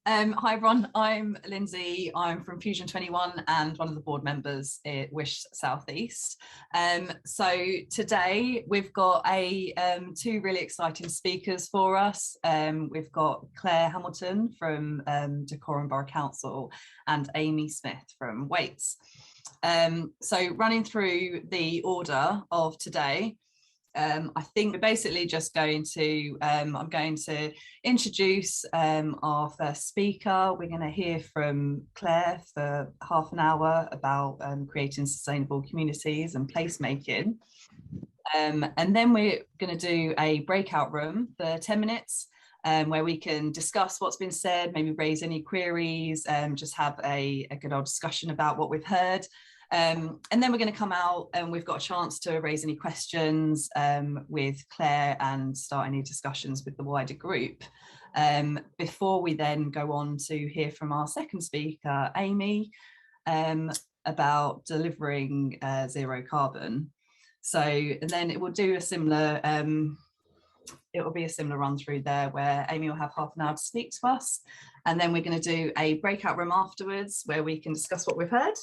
Hi everyone, I'm Lindsay. I'm from Fusion 21 and one of the board members at Wish South East. So today we've got two really exciting speakers for us. We've got Claire Hamilton from Decarbonisation Borough Council and Amy Smith from Waits. So running through the order of today, I think we're basically just going to, I'm going to introduce our first speaker. We're going to hear from Claire for half an hour about creating sustainable communities and placemaking. And then we're going to do a breakout room for 10 minutes where we can discuss what's been said, maybe raise any queries, just have a good old discussion about what we've heard. And then we're going to come out and we've got a chance to raise any questions with Claire and start any discussions with the wider group. Before we then go on to hear from our second speaker, Amy, about delivering zero carbon. So, and then it will do a similar, it will be a similar run through there where Amy will have half an hour to speak to us. And then we're going to do a breakout room afterwards where we can discuss what we've heard.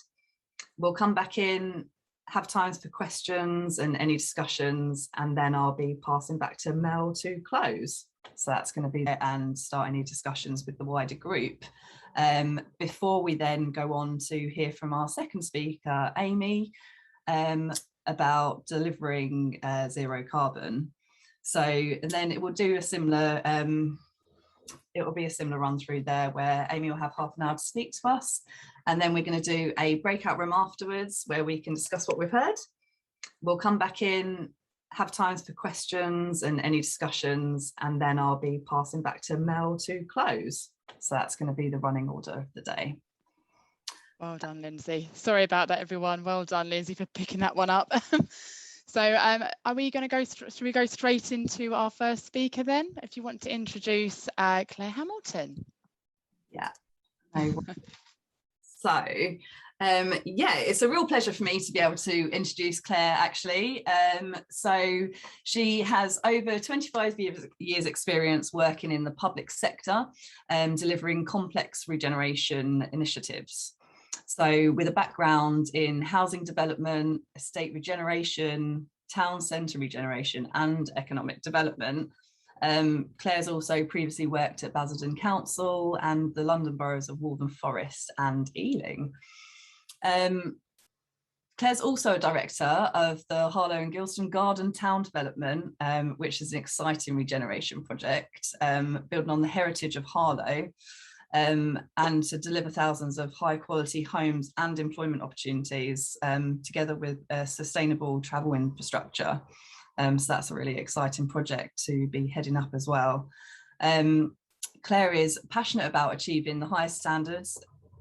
We'll come back in, have times for questions and any discussions, and then I'll be passing back to Mel to close. So that's going to be there and start any discussions with the wider group. Before we then go on to hear from our second speaker, Amy, about delivering zero carbon. So, and then it will do a similar, it will be a similar run through there where Amy will have half an hour to speak to us. And then we're going to do a breakout room afterwards where we can discuss what we've heard. We'll come back in, have times for questions and any discussions, and then I'll be passing back to Mel to close. So that's going to be the running order of the day. Well done, Lindsay. Sorry about that, everyone. Well done, Lindsay, for picking that one up. So are we going to go, should we go straight into our first speaker then? If you want to introduce Claire Hamilton. Yeah. So, yeah, it's a real pleasure for me to be able to introduce Claire, actually. So she has over 25 years experience working in the public sector, delivering complex regeneration initiatives. So with a background in housing development, estate regeneration, town centre regeneration and economic development, Claire's also previously worked at Basildon Council and the London boroughs of Waltham Forest and Ealing. Claire's also a director of the Harlow and Gilston Garden Town Development, which is an exciting regeneration project building on the heritage of Harlow, and to deliver thousands of high quality homes and employment opportunities together with sustainable travel infrastructure. So that's a really exciting project to be heading up as well. Claire is passionate about achieving the highest standards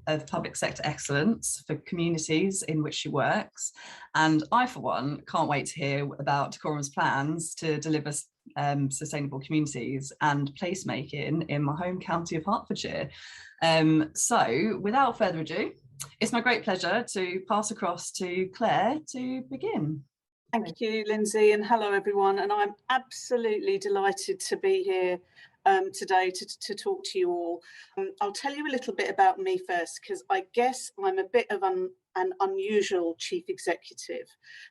of public sector excellence for communities in which she works. And I, for one, can't wait to hear about Decarbonis's plans to deliver sustainable communities and placemaking in my home county of Hertfordshire. So without further ado, it's my great pleasure to pass across to Claire to begin. Thank you, Lindsay, and hello everyone. And I'm absolutely delighted to be here today to talk to you all. I'll tell you a little bit about me first, because I guess I'm a bit of an unusual chief executive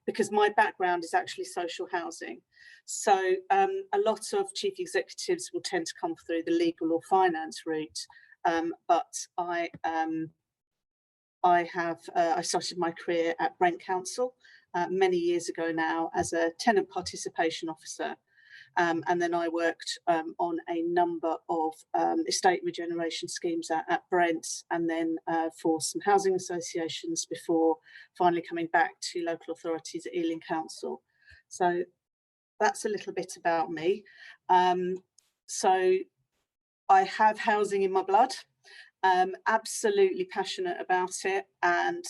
because my background is actually social housing. So a lot of chief executives will tend to come through the legal or finance route, but I started my career at Brent Council many years ago now as a tenant participation officer. And then I worked on a number of estate regeneration schemes at Brent, and then for some housing associations before finally coming back to local authorities at Ealing Council. So that's a little bit about me. So I have housing in my blood, absolutely passionate about it, and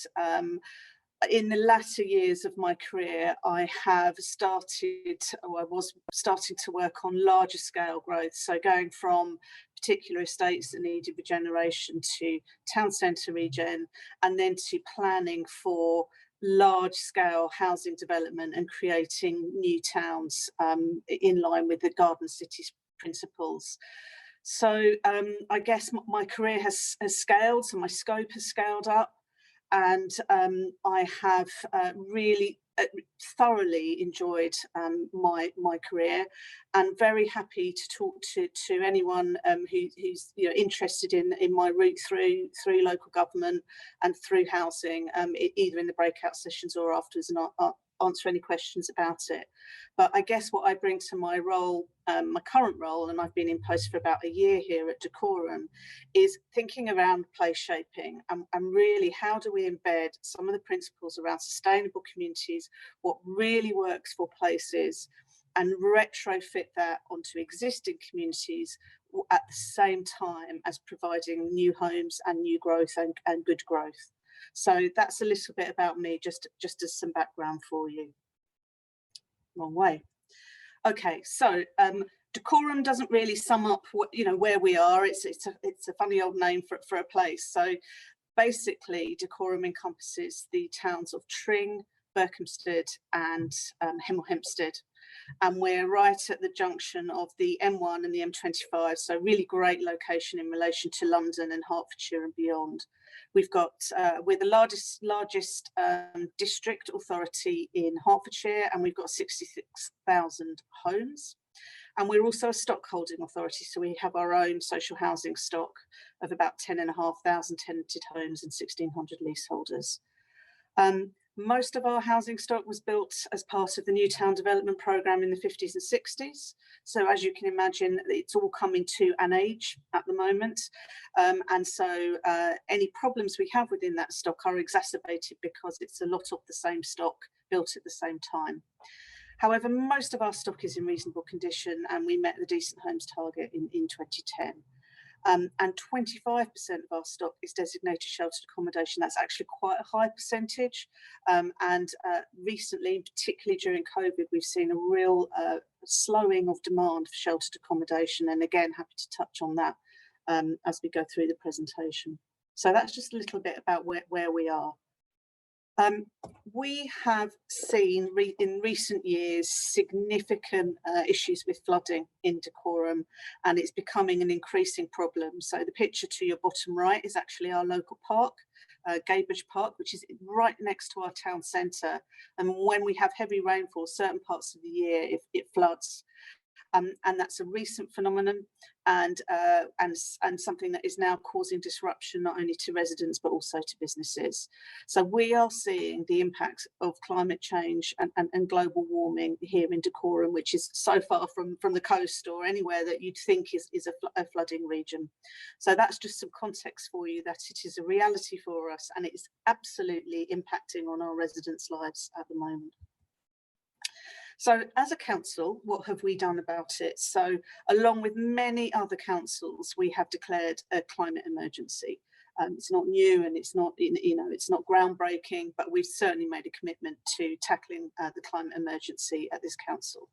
in the latter years of my career, I was starting to work on larger scale growth. So going from particular estates that needed regeneration to town centre regen, and then to planning for large scale housing development and creating new towns in line with the Garden Cities principles. So I guess my career has scaled, so my scope has scaled up, and I have really thoroughly enjoyed my career, and very happy to talk to anyone who's interested in my route through local government and through housing, either in the breakout sessions or afterwards, and I'll answer any questions about it. But I guess what I bring to my role, my current role, and I've been in post for about a year here at Decorum, is thinking around place shaping and really how do we embed some of the principles around sustainable communities, what really works for places, and retrofit that onto existing communities at the same time as providing new homes and new growth and good growth. So that's a little bit about me, just as some background for you. Wrong way. Okay, so Decorum doesn't really sum up what, where we are. It's a funny old name for a place. So basically, Decorum encompasses the towns of Tring, Berkhamsted, and Hemel Hempstead. And we're right at the junction of the M1 and the M25, so really great location in relation to London and Hertfordshire and beyond. We've got, we're the largest district authority in Hertfordshire, and we've got 66,000 homes. And we're also a stock holding authority, so we have our own social housing stock of about 10,500 tenanted homes and 1,600 leaseholders. Most of our housing stock was built as part of the New Town Development Programme in the 50s and 60s. So as you can imagine, it's all coming to an age at the moment. And so any problems we have within that stock are exacerbated because it's a lot of the same stock built at the same time. However, most of our stock is in reasonable condition, and we met the Decent Homes target in 2010. And 25% of our stock is designated sheltered accommodation. That's actually quite a high percentage. Recently, particularly during COVID, we've seen a real slowing of demand for sheltered accommodation. And again, happy to touch on that as we go through the presentation. So that's just a little bit about where we are. We have seen in recent years significant issues with flooding in Decorum, and it's becoming an increasing problem. So the picture to your bottom right is actually our local park, Gabridge Park, which is right next to our town centre. And when we have heavy rainfall, certain parts of the year, it floods. And that's a recent phenomenon, and something that is now causing disruption not only to residents but also to businesses. So we are seeing the impacts of climate change and global warming here in Decorum, which is so far from the coast or anywhere that you'd think is a flooding region. So that's just some context for you that it is a reality for us, and it is absolutely impacting on our residents' lives at the moment. So as a council, what have we done about it? So along with many other councils, we have declared a climate emergency. It's not new and it's not, it's not groundbreaking, but we've certainly made a commitment to tackling the climate emergency at this council.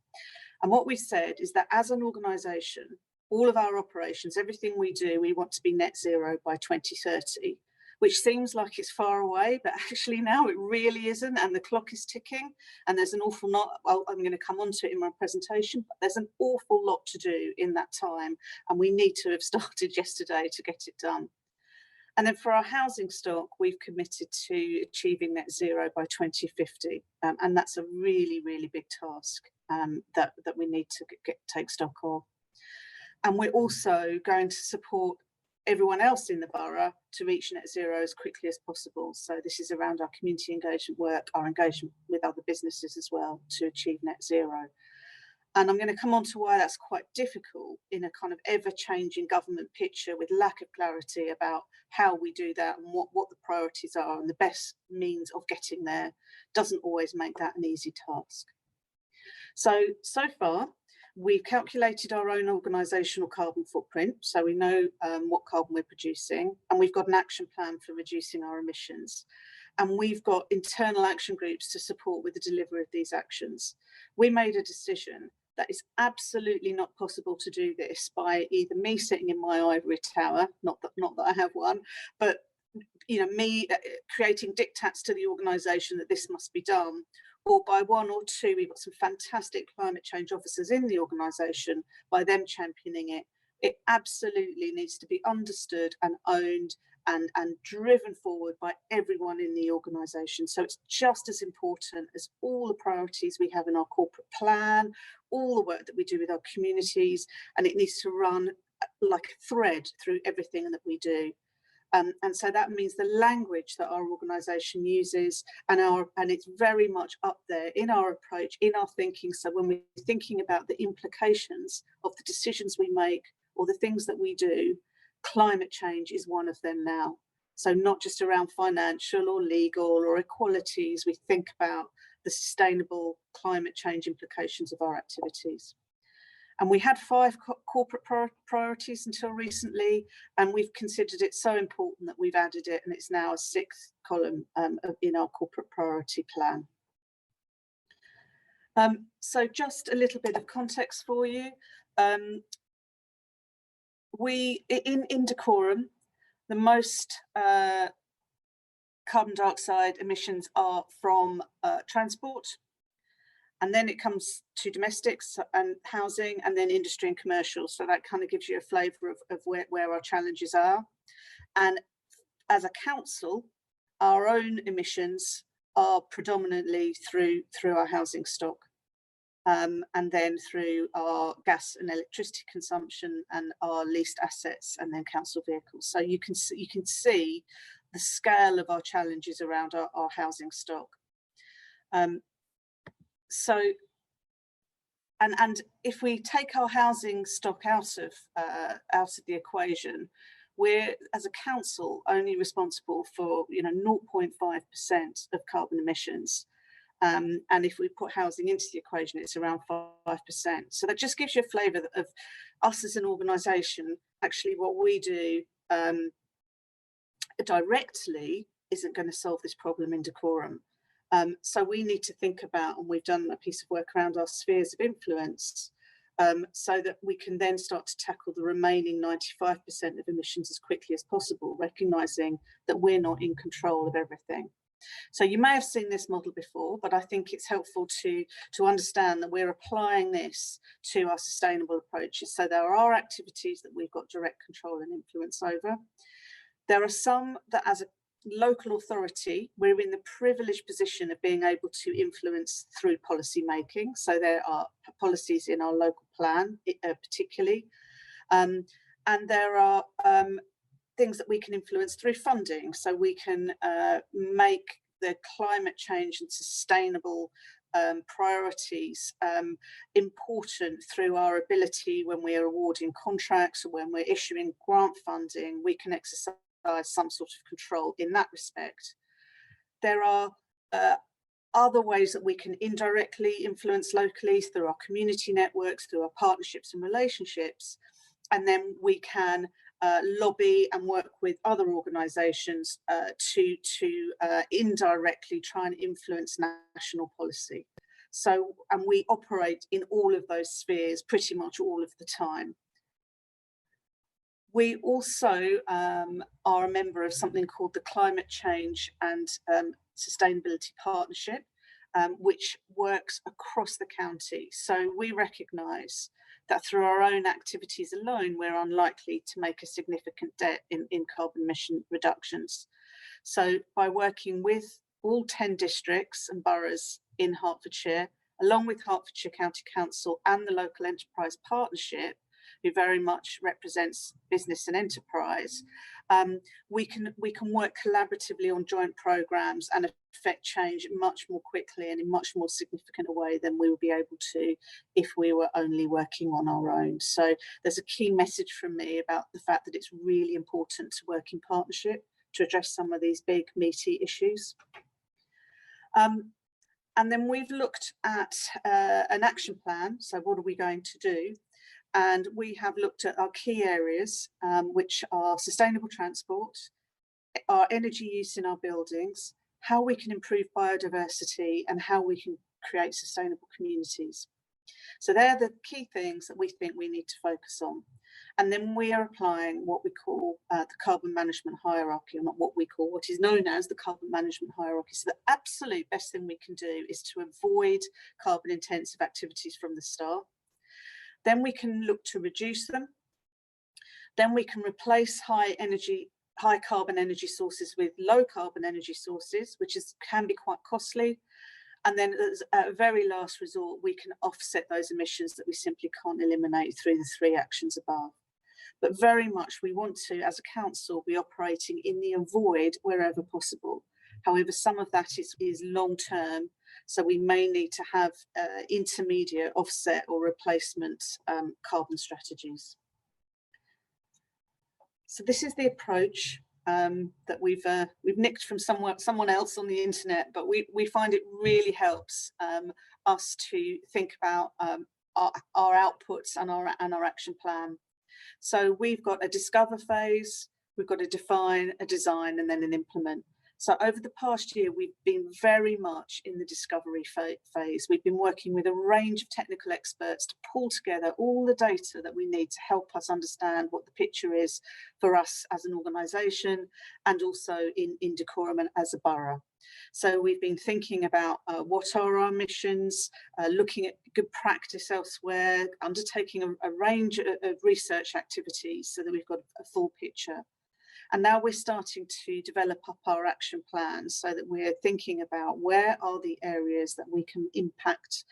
And what we've said is that as an organisation, all of our operations, everything we do, we want to be net zero by 2030. Which seems like it's far away, but actually now it really isn't, and the clock is ticking, and there's an awful lot, well, I'm going to come on to it in my presentation, but there's an awful lot to do in that time, and we need to have started yesterday to get it done. And then for our housing stock, we've committed to achieving net zero by 2050, and that's a really, really big task that we need to take stock of. And we're also going to support everyone else in the borough to reach net zero as quickly as possible. So this is around our community engagement work, our engagement with other businesses as well to achieve net zero. And I'm going to come on to why that's quite difficult in a kind of ever-changing government picture with lack of clarity about how we do that and what the priorities are, and the best means of getting there doesn't always make that an easy task. So far, we've calculated our own organisational carbon footprint, so we know what carbon we're producing, and we've got an action plan for reducing our emissions. And we've got internal action groups to support with the delivery of these actions. We made a decision that it's absolutely not possible to do this by either me sitting in my ivory tower, not that I have one, but me creating diktats to the organisation that this must be done, or by one or two, we've got some fantastic climate change officers in the organisation, by them championing it, It absolutely needs to be understood and owned and driven forward by everyone in the organisation. So it's just as important as all the priorities we have in our corporate plan, all the work that we do with our communities, and it needs to run like a thread through everything that we do. And so that means the language that our organisation uses and it's very much up there in our approach, in our thinking. So when we're thinking about the implications of the decisions we make or the things that we do, climate change is one of them now. So not just around financial or legal or equalities, we think about the sustainable climate change implications of our activities. And we had 5 corporate priorities until recently, and we've considered it so important that we've added it, and it's now a 6th column in our corporate priority plan. So just a little bit of context for you. In Decorum, the most carbon dioxide emissions are from transport, and then it comes to domestics and housing, and then industry and commercial. So that kind of gives you a flavour of where our challenges are. And as a council, our own emissions are predominantly through our housing stock, and then through our gas and electricity consumption and our leased assets, and then council vehicles. So you can see the scale of our challenges around our housing stock. So, and if we take our housing stock out of the equation, we're as a council only responsible for 0.5% of carbon emissions, and if we put housing into the equation, it's around 5%. So that just gives you a flavour of us as an organisation. Actually, what we do directly isn't going to solve this problem in Decorum. So we need to think about, and we've done a piece of work around our spheres of influence, so that we can then start to tackle the remaining 95% of emissions as quickly as possible, recognising that we're not in control of everything. So you may have seen this model before, but I think it's helpful to understand that we're applying this to our sustainable approaches. So there are activities that we've got direct control and influence over. There are some that as a local authority, we're in the privileged position of being able to influence through policy making. So there are policies in our local plan, particularly, and there are things that we can influence through funding. So we can make the climate change and sustainable priorities important through our ability when we're awarding contracts or when we're issuing grant funding. We can exercise some sort of control in that respect. There are other ways that we can indirectly influence locally through our community networks, through our partnerships and relationships, and then we can lobby and work with other organisations to indirectly try and influence national policy. So, and we operate in all of those spheres pretty much all of the time. We also are a member of something called the Climate Change and Sustainability Partnership, which works across the county. So we recognise that through our own activities alone, we're unlikely to make a significant dent in carbon emission reductions. So by working with all 10 districts and boroughs in Hertfordshire, along with Hertfordshire County Council and the Local Enterprise Partnership, who very much represents business and enterprise, we can work collaboratively on joint programmes and affect change much more quickly and in much more significant a way than we would be able to if we were only working on our own. So there's a key message from me about the fact that it's really important to work in partnership to address some of these big meaty issues. And then we've looked at an action plan. So what are we going to do? And we have looked at our key areas, which are sustainable transport, our energy use in our buildings, how we can improve biodiversity, and how we can create sustainable communities. So they're the key things that we think we need to focus on. And then we are applying what we call the carbon management hierarchy, or not what we call, what is known as the carbon management hierarchy. So the absolute best thing we can do is to avoid carbon intensive activities from the start. Then we can look to reduce them. Then we can replace high carbon energy sources with low carbon energy sources, which can be quite costly. And then as a very last resort, we can offset those emissions that we simply can't eliminate through the 3 actions above. But very much we want to, as a council, be operating in the avoid wherever possible. However, some of that is long term, so we may need to have intermediate offset or replacement carbon strategies. So this is the approach that we've nicked from someone else on the internet, but we find it really helps us to think about our outputs and our action plan. So we've got a discover phase, we've got a define, a design, and then an implement. So over the past year, we've been very much in the discovery phase. We've been working with a range of technical experts to pull together all the data that we need to help us understand what the picture is for us as an organisation, and also in Decorum and as a borough. So we've been thinking about what are our missions, looking at good practice elsewhere, undertaking a range of research activities so that we've got a full picture. And now we're starting to develop up our action plans so that we're thinking about where are the areas that we can impact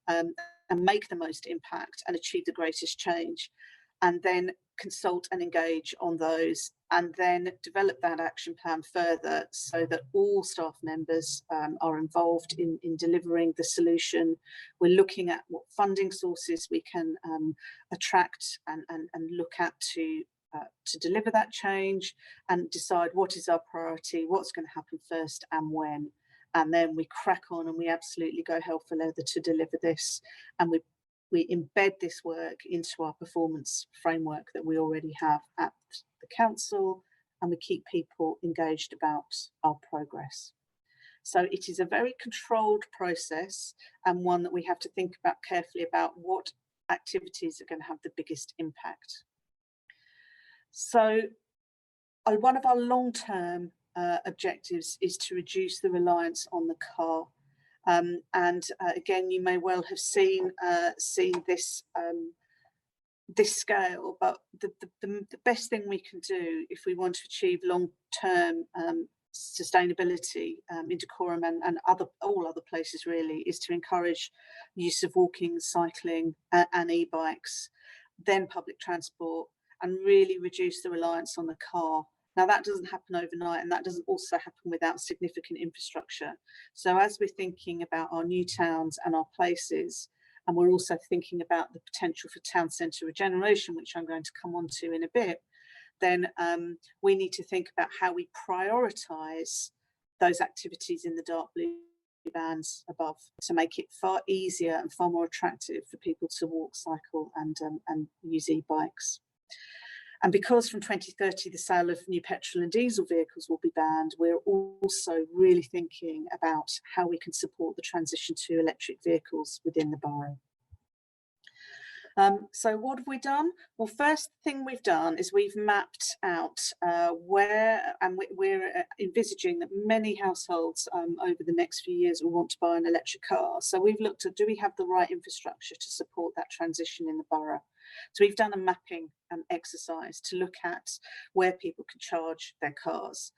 and make the most impact and achieve the greatest change, and then consult and engage on those, and then develop that action plan further so that all staff members are involved in delivering the solution. We're looking at what funding sources we can attract and look at to deliver that change, and decide what is our priority, what's going to happen first and when. And then we crack on and we absolutely go hell for leather to deliver this. And we embed this work into our performance framework that we already have at the council, and we keep people engaged about our progress. So it is a very controlled process, and one that we have to think about carefully about what activities are going to have the biggest impact. So one of our long-term objectives is to reduce the reliance on the car. Again, you may well have seen this this scale, but the best thing we can do if we want to achieve long-term sustainability in Decorum and all other places really, is to encourage use of walking, cycling and e-bikes, then public transport, and really reduce the reliance on the car. Now that doesn't happen overnight, and that doesn't also happen without significant infrastructure. So as we're thinking about our new towns and our places, and we're also thinking about the potential for town centre regeneration, which I'm going to come on to in a bit, then we need to think about how we prioritise those activities in the dark blue bands above to make it far easier and far more attractive for people to walk, cycle and use e-bikes. And because from 2030 the sale of new petrol and diesel vehicles will be banned, we're also really thinking about how we can support the transition to electric vehicles within the borough. So what have we done? Well, first thing we've done is we've mapped out where, and we're envisaging that many households over the next few years will want to buy an electric car. So we've looked at, do we have the right infrastructure to support that transition in the borough? So we've done a mapping exercise to look at where people can charge their cars.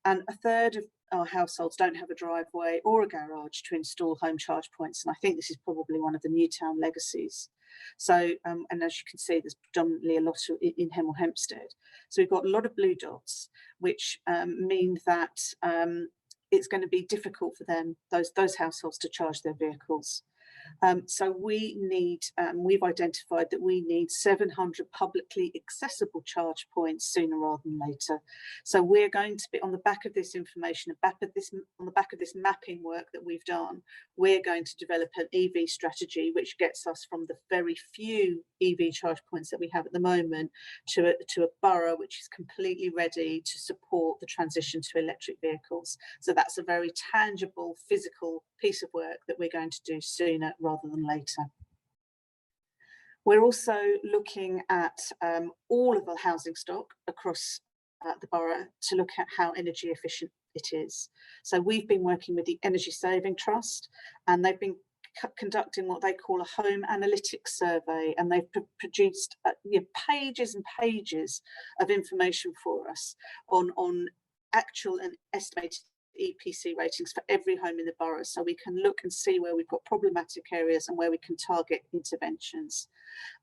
And a third of our households don't have a driveway or a garage to install home charge points. And I think this is probably one of the Newtown legacies. So, and as you can see, there's predominantly a lot in Hemel Hempstead. So we've got a lot of blue dots, which mean that it's going to be difficult for them, those households, to charge their vehicles. So we need, we've identified that we need 700 publicly accessible charge points sooner rather than later. So we're going to be, on the back of this information, on the back of this mapping work that we've done, we're going to develop an EV strategy which gets us from the very few EV charge points that we have at the moment to a borough which is completely ready to support the transition to electric vehicles. So that's a very tangible, physical piece of work that we're going to do sooner rather than later. We're also looking at all of the housing stock across the borough to look at how energy efficient it is. So we've been working with the Energy Saving Trust, and they've been conducting what they call a home analytics survey, and they've produced pages and pages of information for us on actual and estimated EPC ratings for every home in the borough, so we can look and see where we've got problematic areas and where we can target interventions.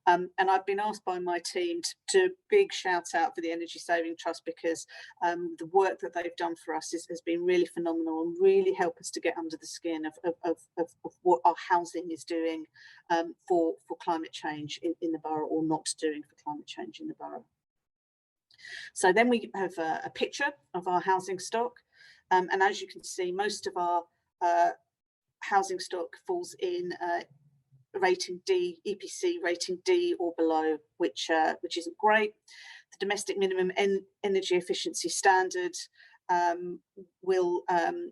And I've been asked by my team to do a big shout out for the Energy Saving Trust, because the work that they've done for us has been really phenomenal and really help us to get under the skin of what our housing is doing for climate change in the borough, or not doing for climate change in the borough. So then we have a picture of our housing stock. And as you can see, most of our housing stock falls in rating D, EPC rating D or below, which isn't great. The domestic minimum energy efficiency standard will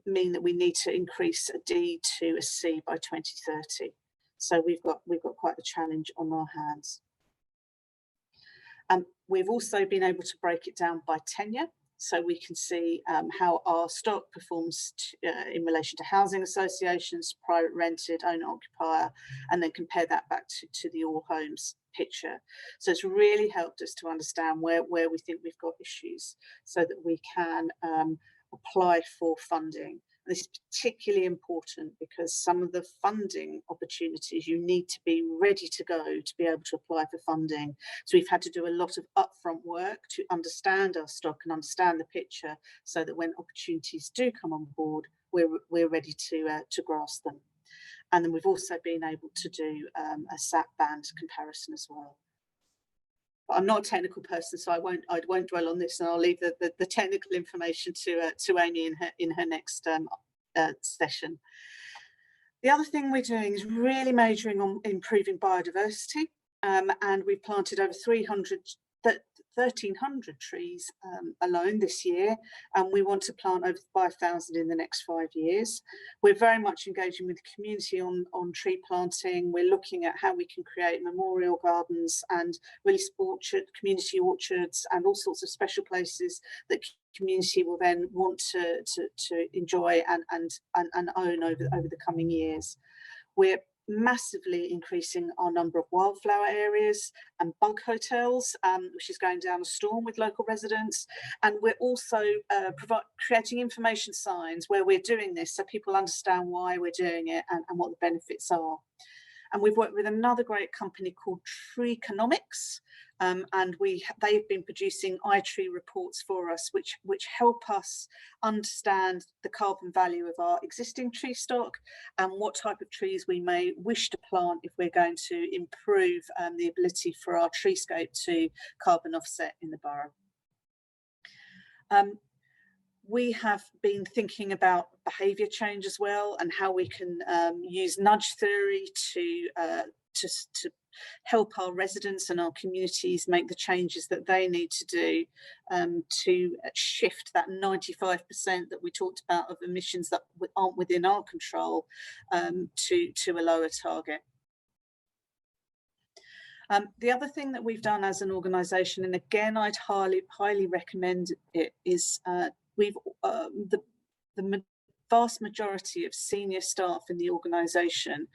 mean that we need to increase a D to a C by 2030. So we've got quite a challenge on our hands. We've also been able to break it down by tenure. So we can see how our stock performs in relation to housing associations, private rented, owner-occupier, and then compare that back to the all homes picture. So it's really helped us to understand where we think we've got issues, so that we can apply for funding. And this is particularly important because some of the funding opportunities, you need to be ready to go to be able to apply for funding. So we've had to do a lot of upfront work to understand our stock and understand the picture, so that when opportunities do come on board, we're ready to grasp them. And then we've also been able to do a SAP band comparison as well. But I'm not a technical person, so I won't dwell on this, and I'll leave the technical information to Amy in her next session. The other thing we're doing is really majoring on improving biodiversity, and we've planted over 1,300 trees alone this year, and we want to plant over 5,000 in the next 5 years. We're very much engaging with the community on tree planting. We're looking at how we can create memorial gardens and really community orchards and all sorts of special places that community will then want to enjoy and own over the coming years. We're massively increasing our number of wildflower areas and bug hotels, which is going down a storm with local residents. And we're also creating information signs where we're doing this, so people understand why we're doing it and what the benefits are. And we've worked with another great company called Treeconomics, and they've been producing iTree reports for us, which help us understand the carbon value of our existing tree stock and what type of trees we may wish to plant if we're going to improve the ability for our treescape to carbon offset in the borough. We have been thinking about behaviour change as well, and how we can use nudge theory to help our residents and our communities make the changes that they need to do to shift that 95% that we talked about of emissions that aren't within our control to a lower target. The other thing that we've done as an organisation, and again I'd highly recommend it, is the vast majority of senior staff in the organisation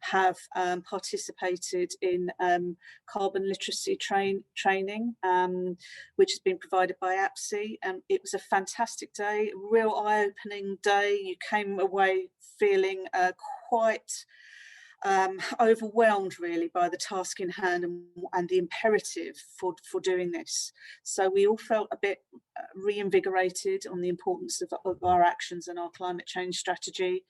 have participated in carbon literacy training, which has been provided by APSI. And it was a fantastic day, a real eye-opening day. You came away feeling quite overwhelmed really by the task in hand and the imperative for doing this. So we all felt a bit reinvigorated on the importance of our actions and our climate change strategy.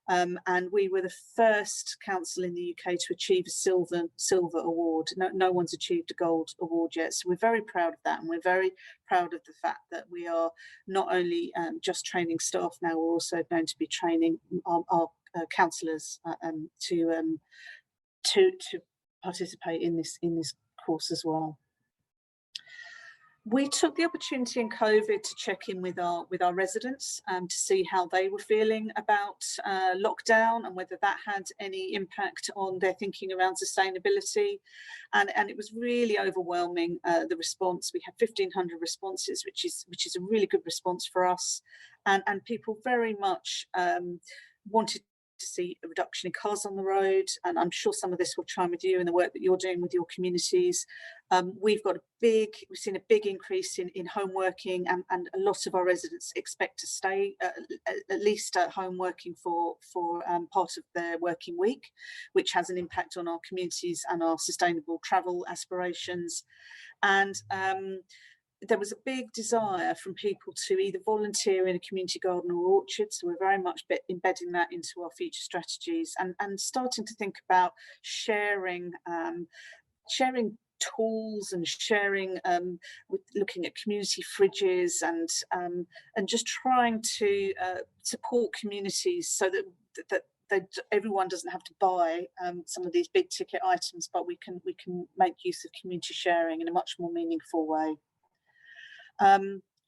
And we were the first council in the UK to achieve a silver award. No one's achieved a gold award yet. So we're very proud of that, and we're very proud of the fact that we are not only just training staff now, we're also going to be training our councillors to participate in this course as well. We took the opportunity in COVID to check in with our residents to see how they were feeling about lockdown and whether that had any impact on their thinking around sustainability. And it was really overwhelming, the response. We had 1,500 responses, which is a really good response for us. And people very much wanted to see a reduction in cars on the road, and I'm sure some of this will chime with you in the work that you're doing with your communities. We've seen a big increase in home working, and a lot of our residents expect to stay at least at home working for part of their working week, which has an impact on our communities and our sustainable travel aspirations. And there was a big desire from people to either volunteer in a community garden or orchard, so we're very much embedding that into our future strategies, and starting to think about sharing tools and sharing, with looking at community fridges, and just trying to support communities so that everyone doesn't have to buy some of these big ticket items, but we can make use of community sharing in a much more meaningful way.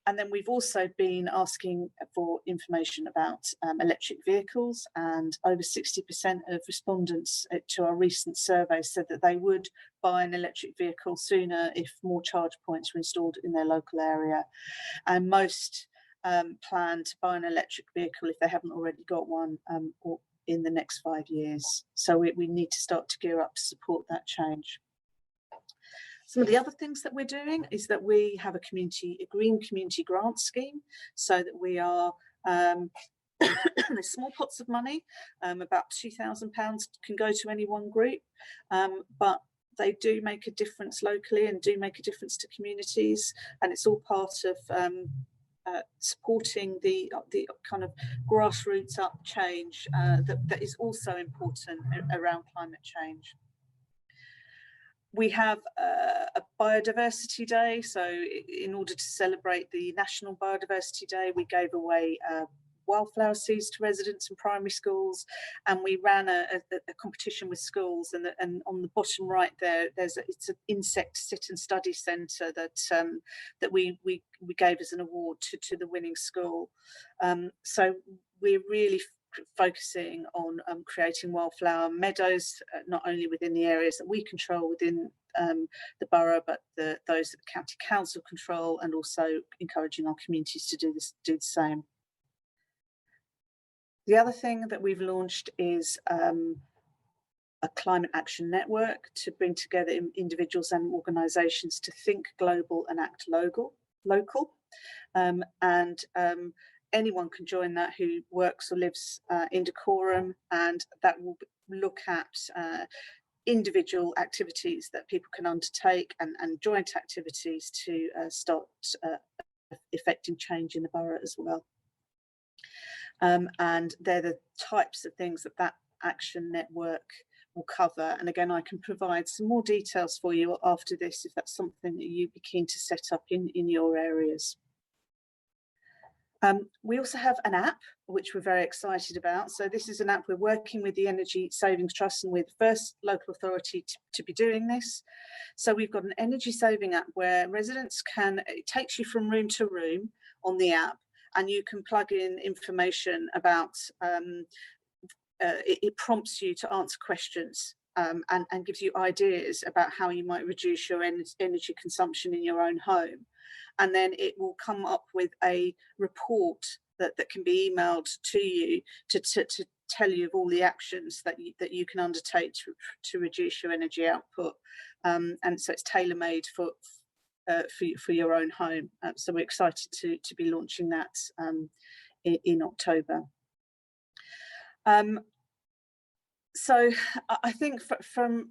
And then we've also been asking for information about electric vehicles, and over 60% of respondents to our recent survey said that they would buy an electric vehicle sooner if more charge points were installed in their local area. And most plan to buy an electric vehicle if they haven't already got one or in the next 5 years. So we need to start to gear up to support that change. Some of the other things that we're doing is that we have a green community grant scheme, so that we are there's small pots of money, about £2,000 can go to any one group, but they do make a difference locally and do make a difference to communities, and it's all part of supporting the kind of grassroots up change that is also important around climate change. We have a Biodiversity Day, so in order to celebrate the National Biodiversity Day, we gave away wildflower seeds to residents in primary schools, and we ran a competition with schools, and on the bottom right there, it's an insect sit and study centre that we gave as an award to the winning school. So we're really focusing on creating wildflower meadows, not only within the areas that we control within the borough, but those that the county council control, and also encouraging our communities to do the same. The other thing that we've launched is a climate action network to bring together individuals and organisations to think global and act local. Anyone can join that who works or lives in Dacorum, and that will look at individual activities that people can undertake and joint activities to start effecting change in the borough as well. And they're the types of things that action network will cover. And again, I can provide some more details for you after this if that's something that you'd be keen to set up in your areas. We also have an app which we're very excited about. So this is an app we're working with the Energy Savings Trust, and we're the first local authority to be doing this. So we've got an energy saving app where residents it takes you from room to room on the app, and you can plug in information about, it prompts you to answer questions and gives you ideas about how you might reduce your energy consumption in your own home. And then it will come up with a report that can be emailed to you to tell you of all the actions that you can undertake to reduce your energy output. And so it's tailor-made for your own home. So we're excited to be launching that in October. So I think from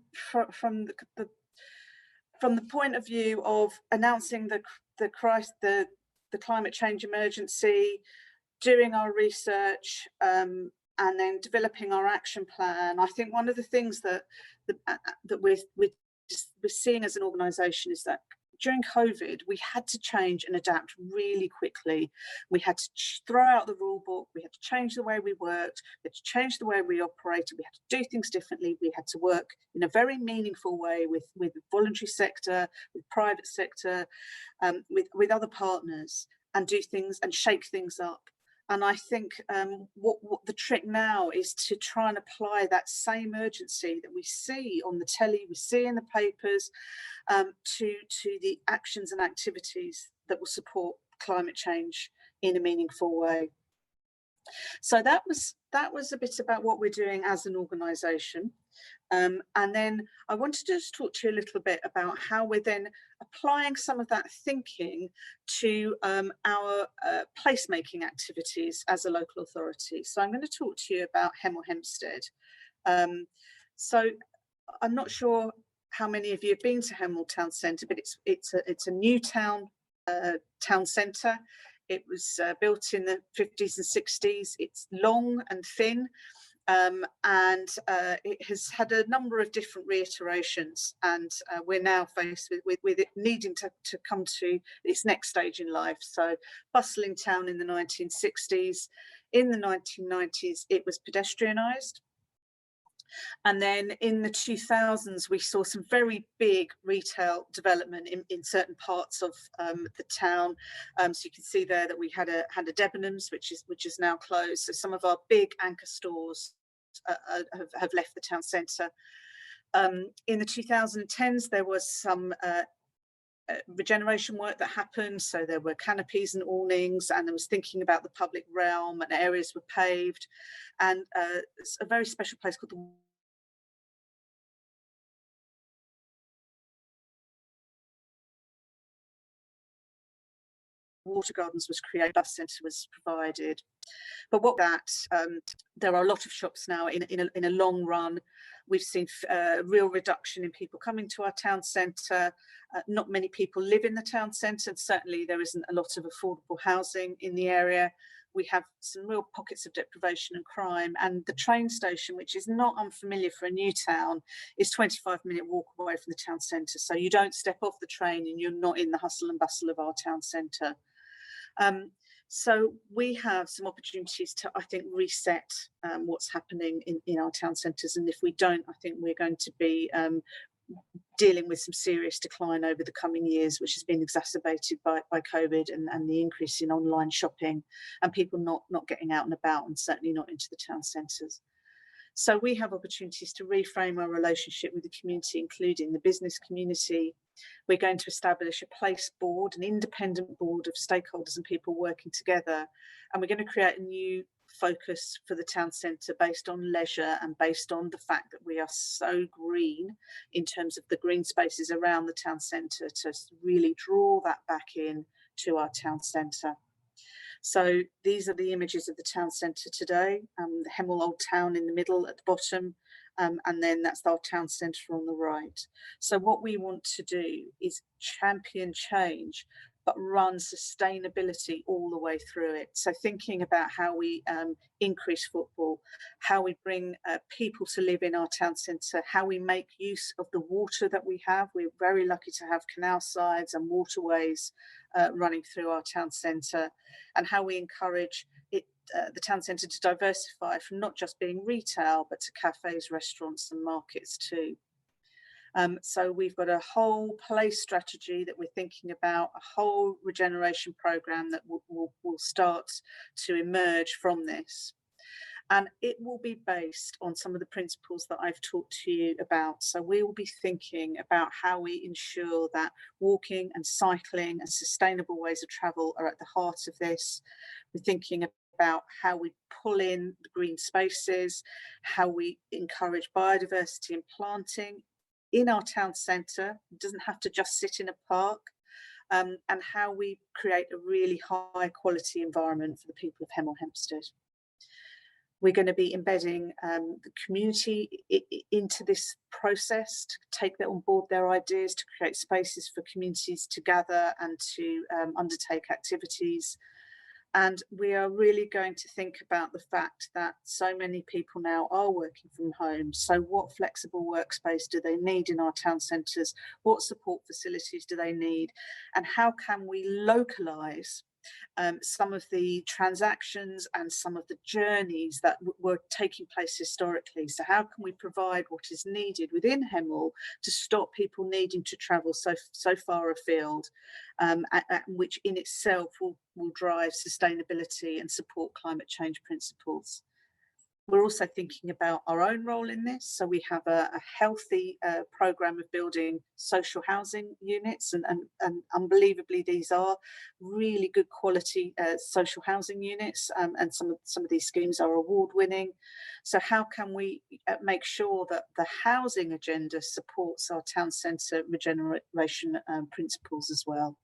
the point of view of announcing the climate change emergency, doing our research, and then developing our action plan, I think one of the things that we're seeing as an organisation is that during COVID, we had to change and adapt really quickly. We had to throw out the rule book, we had to change the way we worked, we had to change the way we operated, we had to do things differently, we had to work in a very meaningful way with the voluntary sector, with private sector, with other partners, and do things and shake things up. And I think what the trick now is to try and apply that same urgency that we see on the telly, we see in the papers, to the actions and activities that will support climate change in a meaningful way. So that was a bit about what we're doing as an organisation. And then I wanted to just talk to you a little bit about how we're then applying some of that thinking to our placemaking activities as a local authority. So I'm going to talk to you about Hemel Hempstead. So I'm not sure how many of you have been to Hemel Town Centre, but it's a new town centre. It was built in the 50s and 60s. It's long and thin, and it has had a number of different reiterations, and we're now faced with it needing to come to its next stage in life. So bustling town in the 1960s. In the 1990s, it was pedestrianised. And then in the 2000s, we saw some very big retail development in certain parts of the town. So you can see there that we had a Debenhams, which is now closed. So some of our big anchor stores have left the town centre. In the 2010s, there was some regeneration work that happened. So there were canopies and awnings, and there was thinking about the public realm, and areas were paved. And a very special place called the Water Gardens was created, bus centre was provided. But what that, there are a lot of shops now in a long run. We've seen a real reduction in people coming to our town centre. Not many people live in the town centre, and certainly there isn't a lot of affordable housing in the area. We have some real pockets of deprivation and crime, and the train station, which is not unfamiliar for a new town, is 25-minute walk away from the town centre. So you don't step off the train and you're not in the hustle and bustle of our town centre. So we have some opportunities to, I think, reset what's happening in our town centres, and if we don't, I think we're going to be dealing with some serious decline over the coming years, which has been exacerbated by COVID and the increase in online shopping and people not getting out and about, and certainly not into the town centres. So we have opportunities to reframe our relationship with the community, including the business community. We're going to establish a place board, an independent board of stakeholders and people working together. And we're going to create a new focus for the town centre based on leisure and based on the fact that we are so green in terms of the green spaces around the town centre, to really draw that back in to our town centre. So these are the images of the town centre today, the Hemel Old Town in the middle at the bottom, and then that's our town centre on the right. So what we want to do is champion change, but run sustainability all the way through it. So thinking about how we increase footfall, how we bring people to live in our town centre, how we make use of the water that we have. We're very lucky to have canal sides and waterways running through our town centre, and how we encourage the town centre to diversify from not just being retail, but to cafes, restaurants and markets too. So we've got a whole place strategy that we're thinking about, a whole regeneration programme that will start to emerge from this. And it will be based on some of the principles that I've talked to you about. So we will be thinking about how we ensure that walking and cycling and sustainable ways of travel are at the heart of this. We're thinking about how we pull in the green spaces, how we encourage biodiversity and planting in our town centre. It doesn't have to just sit in a park, and how we create a really high quality environment for the people of Hemel Hempstead. We're going to be embedding the community into this process, to take that on board their ideas, to create spaces for communities to gather and to undertake activities. And we are really going to think about the fact that so many people now are working from home. So what flexible workspace do they need in our town centres? What support facilities do they need? And how can we localise some of the transactions and some of the journeys that were taking place historically? So how can we provide what is needed within Hemel to stop people needing to travel so far afield, which in itself will drive sustainability and support climate change principles? We're also thinking about our own role in this. So we have a healthy programme of building social housing units, and unbelievably these are really good quality social housing units, and some of these schemes are award winning. So how can we make sure that the housing agenda supports our town centre regeneration principles as well?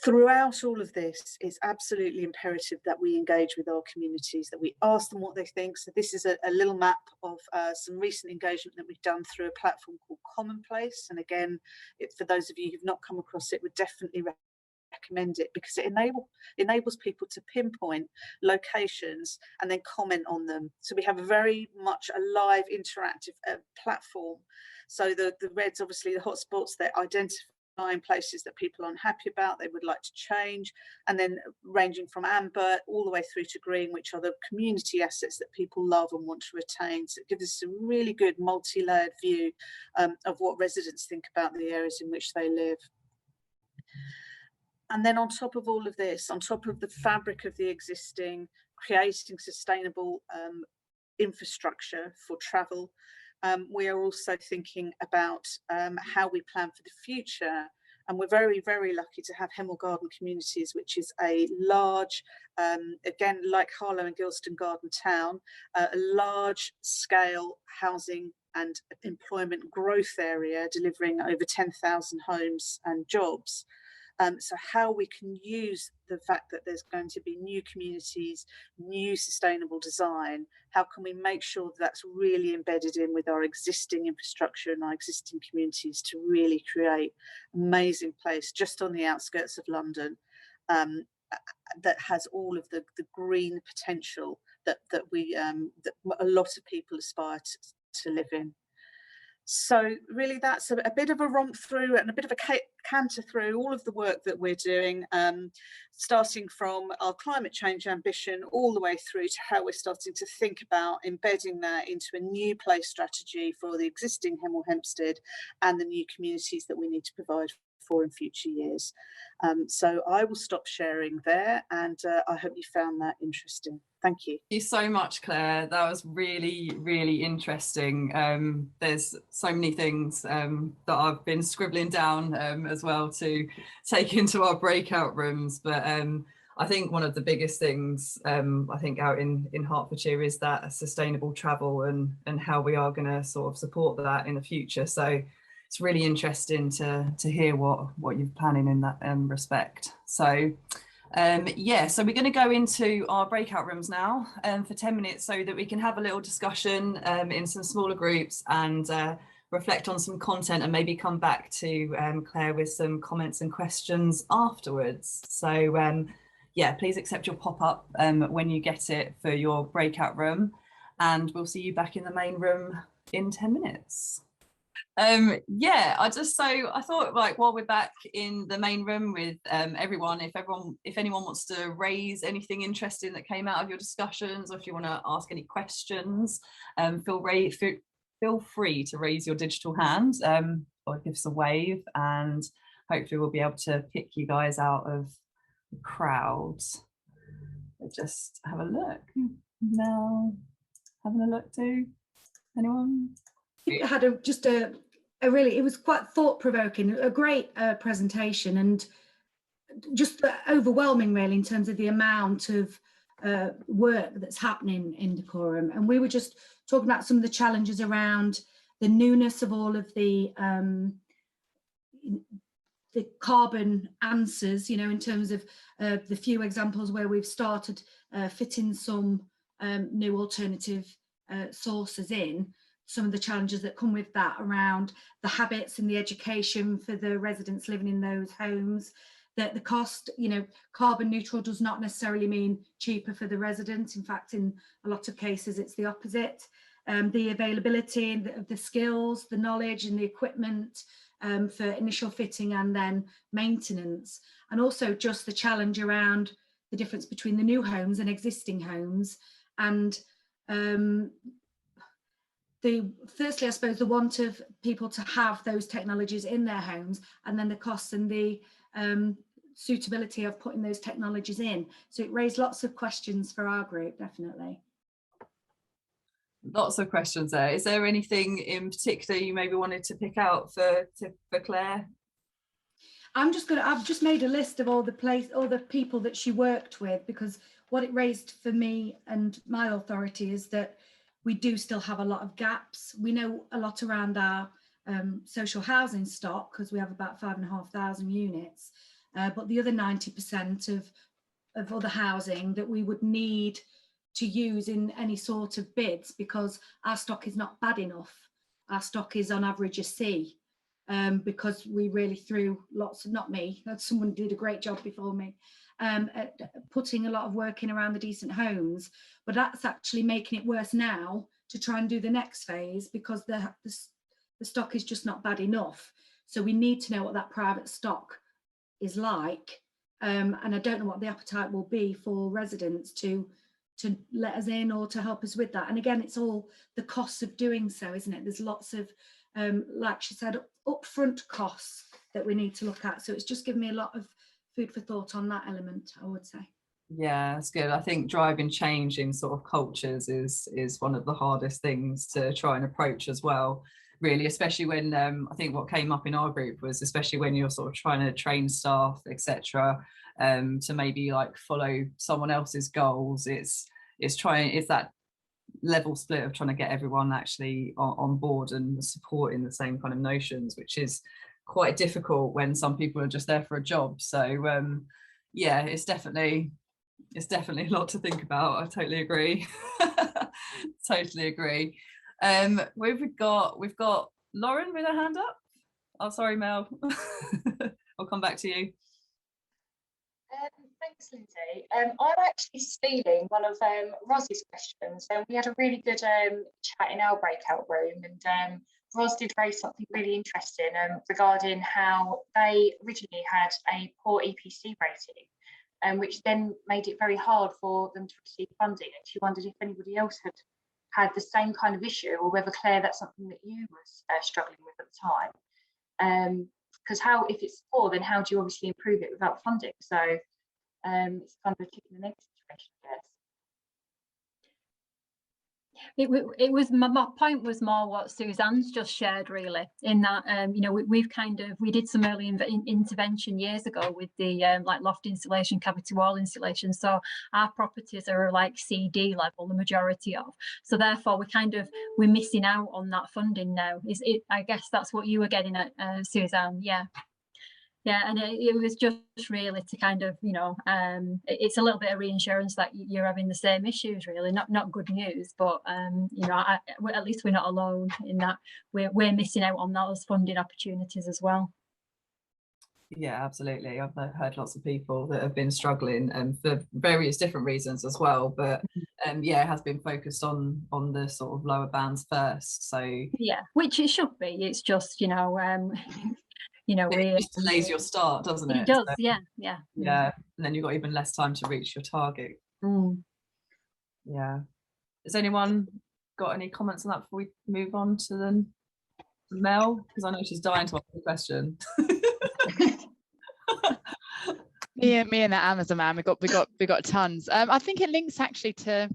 Throughout all of this, it's absolutely imperative that we engage with our communities, that we ask them what they think. So this is a little map of some recent engagement that we've done through a platform called Commonplace. And again, for those of you who've not come across it, would definitely recommend it, because it enables people to pinpoint locations and then comment on them. So we have a very much a live interactive platform. So the red's obviously the hotspots that identify places that people are unhappy about, they would like to change, and then ranging from amber all the way through to green, which are the community assets that people love and want to retain. So it gives us a really good multi-layered view of what residents think about the areas in which they live. And then on top of all of this, on top of the fabric of the existing, creating sustainable infrastructure for travel, we are also thinking about how we plan for the future. And we're very, very lucky to have Hemel Garden Communities, which is a large, again, like Harlow and Gilston Garden Town, a large scale housing and employment growth area delivering over 10,000 homes and jobs. So how we can use the fact that there's going to be new communities, new sustainable design, how can we make sure that that's really embedded in with our existing infrastructure and our existing communities to really create an amazing place just on the outskirts of London, that has all of the green potential that a lot of people aspire to live in. So really that's a bit of a romp through and a bit of a canter through all of the work that we're doing, starting from our climate change ambition all the way through to how we're starting to think about embedding that into a new place strategy for the existing Hemel Hempstead and the new communities that we need to provide for in future years. So I will stop sharing there, and I hope you found that interesting. Thank you. Thank you so much, Claire. That was really, really interesting. There's so many things that I've been scribbling down as well to take into our breakout rooms. But I think one of the biggest things I think out in Hertfordshire is that sustainable travel and how we are going to sort of support that in the future. So it's really interesting to hear what you're planning in that respect. So yeah, so we're going to go into our breakout rooms now for 10 minutes so that we can have a little discussion in some smaller groups and reflect on some content and maybe come back to Claire with some comments and questions afterwards. So yeah, please accept your pop-up when you get it for your breakout room, and we'll see you back in the main room in 10 minutes. Yeah, I thought, like, while we're back in the main room with everyone, if anyone wants to raise anything interesting that came out of your discussions, or if you want to ask any questions, feel free to raise your digital hand or give us a wave, and hopefully we'll be able to pick you guys out of the crowd. Just have a look now. Having a look too. Anyone? It had it was quite thought-provoking, a great presentation, and just overwhelming really in terms of the amount of work that's happening in Decorum. And we were just talking about some of the challenges around the newness of all of the carbon answers, you know, in terms of the few examples where we've started fitting some new alternative sources in. Some of the challenges that come with that around the habits and the education for the residents living in those homes, that the cost, you know, carbon neutral does not necessarily mean cheaper for the residents. In fact, in a lot of cases, it's the opposite. The availability of the skills, the knowledge and the equipment for initial fitting and then maintenance. And also just the challenge around the difference between the new homes and existing homes, and firstly, I suppose, the want of people to have those technologies in their homes, and then the costs and the suitability of putting those technologies in. So it raised lots of questions for our group, definitely. Lots of questions there. Is there anything in particular you maybe wanted to pick out for Claire? I've just made a list of all the people that she worked with, because what it raised for me and my authority is that we do still have a lot of gaps. We know a lot around our social housing stock, because we have about 5,500 units, but the other 90% of other housing that we would need to use in any sort of bids, because our stock is not bad enough. Our stock is on average a C. Because we really threw lots of, not me, someone did a great job before me, at putting a lot of work in around the decent homes, but that's actually making it worse now to try and do the next phase, because the stock is just not bad enough. So we need to know what that private stock is like, and I don't know what the appetite will be for residents to let us in or to help us with that. And again, it's all the costs of doing so, isn't it? There's lots of like she said, upfront costs that we need to look at. So it's just given me a lot of food for thought on that element, I would say. Yeah, that's good. I think driving change in sort of cultures is one of the hardest things to try and approach as well, really, especially when I think what came up in our group was, especially when you're sort of trying to train staff, etc., to maybe like follow someone else's goals. It's that level split of trying to get everyone actually on board and supporting the same kind of notions, which is quite difficult when some people are just there for a job. So yeah, it's definitely a lot to think about. I totally agree. Totally agree. We've got Lauren with her hand up. Oh, sorry, Mel. I'll come back to you. Thanks, Lindsay. I'm actually stealing one of Ros's questions. We had a really good chat in our breakout room, and Ros did raise something really interesting regarding how they originally had a poor EPC rating, which then made it very hard for them to receive funding. And she wondered if anybody else had the same kind of issue, or whether, Claire, that's something that you was struggling with at the time. Because if it's poor, then how do you obviously improve it without funding? So it's kind of a chicken and egg situation, I guess. It was my point was more what Suzanne's just shared, really, in that you know, we did some early intervention years ago with the like loft insulation, cavity wall insulation. So our properties are like CD level, the majority of. So therefore we're missing out on that funding now. I guess that's what you were getting at, Suzanne. Yeah, and it was just really to kind of, you know, it's a little bit of reinsurance that you're having the same issues, really. Not good news, but you know, at least we're not alone in that. We're missing out on those funding opportunities as well. Yeah, absolutely. I've heard lots of people that have been struggling for various different reasons as well, but yeah, it has been focused on the sort of lower bands first. So yeah, which it should be. It's just, you know, you know, it just delays your start, doesn't it? It does, so, yeah. And then you've got even less time to reach your target. Yeah. Has anyone got any comments on that before we move on to the Mel? Because I know she's dying to ask the question. me and that Amazon man, we got tons. I think it links actually to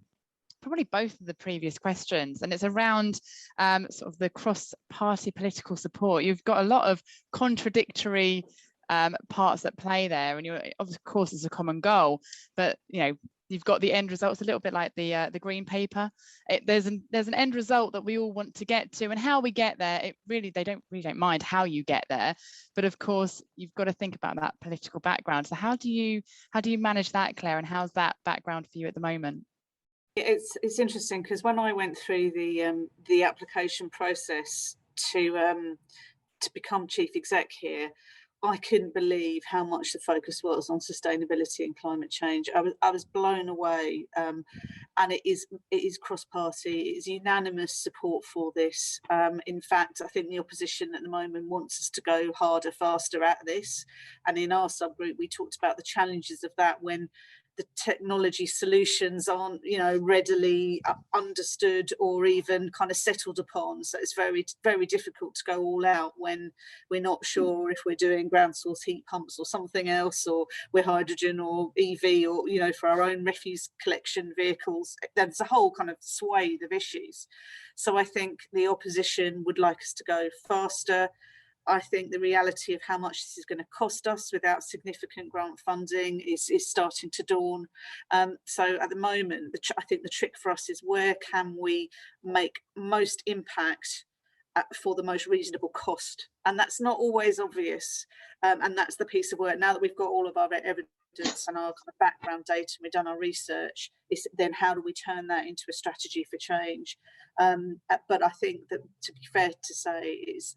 probably both of the previous questions, and it's around sort of the cross-party political support. You've got a lot of contradictory parts that play there, and you're, of course, it's a common goal, but you know, you've got the end results a little bit like the green paper. There's an end result that we all want to get to, and how we get there, they don't mind how you get there, but of course you've got to think about that political background. So how do you manage that, Claire, and how's that background for you at the moment? It's interesting, because when I went through the application process to become chief exec here, I couldn't believe how much the focus was on sustainability and climate change. I was blown away, and it is cross-party. It is unanimous support for this. In fact, I think the opposition at the moment wants us to go harder, faster at this. And in our subgroup, we talked about the challenges of that when the technology solutions aren't, you know, readily understood or even kind of settled upon. So it's very, very difficult to go all out when we're not sure if we're doing ground source heat pumps or something else, or we're hydrogen or EV, or, you know, for our own refuse collection vehicles. There's a whole kind of swathe of issues. So I think the opposition would like us to go faster. I think the reality of how much this is going to cost us without significant grant funding is starting to dawn. So at the moment, I think the trick for us is, where can we make most impact for the most reasonable cost? And that's not always obvious. And that's the piece of work. Now that we've got all of our evidence and our kind of background data, and we've done our research, is then how do we turn that into a strategy for change? But I think that, to be fair to say, is,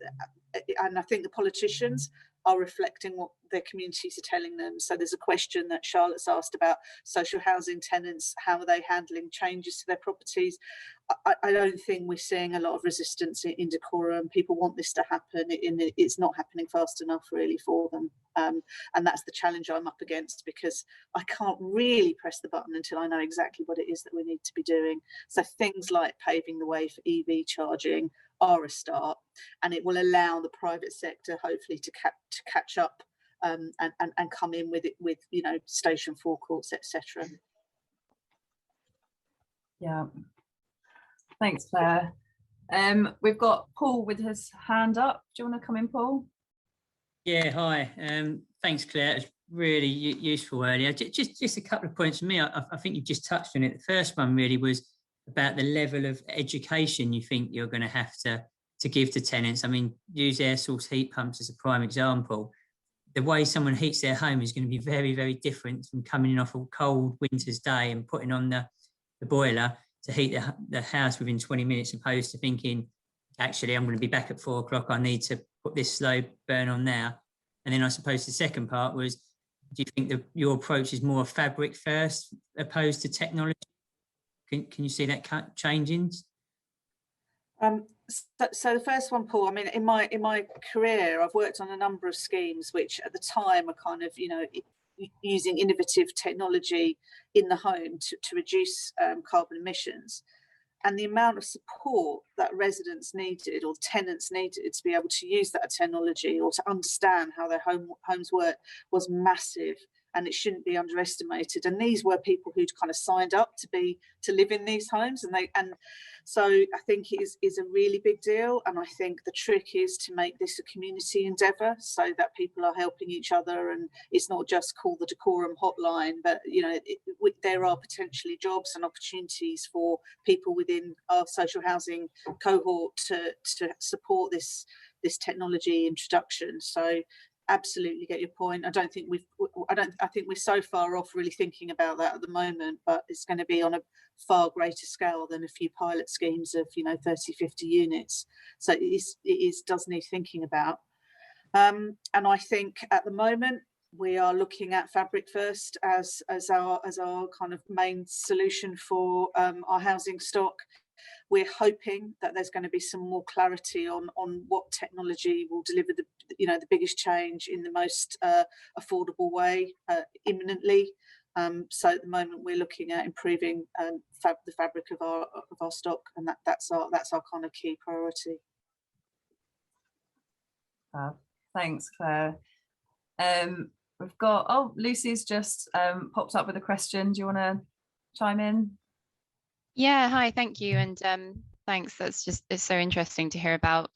and I think the politicians are reflecting what their communities are telling them. So there's a question that Charlotte's asked about social housing tenants, how are they handling changes to their properties? I don't think we're seeing a lot of resistance in Decorum. People want this to happen. It's not happening fast enough really for them. And that's the challenge I'm up against, because I can't really press the button until I know exactly what it is that we need to be doing. So things like paving the way for EV charging are a start, and it will allow the private sector hopefully to catch up and come in with it, with, you know, station forecourts, etc. Yeah. Thanks, Claire. We've got Paul with his hand up. Do you want to come in, Paul? Yeah, hi. Thanks, Claire. It's really useful earlier. Just a couple of points from me. I think you've just touched on it. The first one really was about the level of education you think you're going to have to give to tenants. I mean, use air source heat pumps as a prime example. The way someone heats their home is going to be very, very different from coming in off a cold winter's day and putting on the boiler to heat the house within 20 minutes, opposed to thinking, actually, I'm going to be back at 4 o'clock. I need to put this slow burn on now. And then I suppose the second part was, do you think that your approach is more fabric first opposed to technology? Can you see that changing? So the first one, Paul, I mean, in my career, I've worked on a number of schemes which at the time are kind of, you know, using innovative technology in the home to reduce carbon emissions. And the amount of support that residents needed or tenants needed to be able to use that technology or to understand how their homes work was massive, and it shouldn't be underestimated. And these were people who'd kind of signed up to live in these homes, and so I think it is a really big deal. And I think the trick is to make this a community endeavour, so that people are helping each other, and it's not just call the Decorum hotline, but, you know, there are potentially jobs and opportunities for people within our social housing cohort to support this technology introduction. So absolutely get your point. I think we're so far off really thinking about that at the moment, but it's going to be on a far greater scale than a few pilot schemes of, you know, 30, 50 units. So it does need thinking about. And I think at the moment we are looking at fabric first as our kind of main solution for our housing stock. We're hoping that there's going to be some more clarity on what technology will deliver the biggest change in the most affordable way imminently. So at the moment we're looking at improving the fabric of our stock, and that's our kind of key priority. Thanks, Claire. We've got Lucy's just popped up with a question. Do you want to chime in? Yeah, hi, thank you, and thanks. It's so interesting to hear about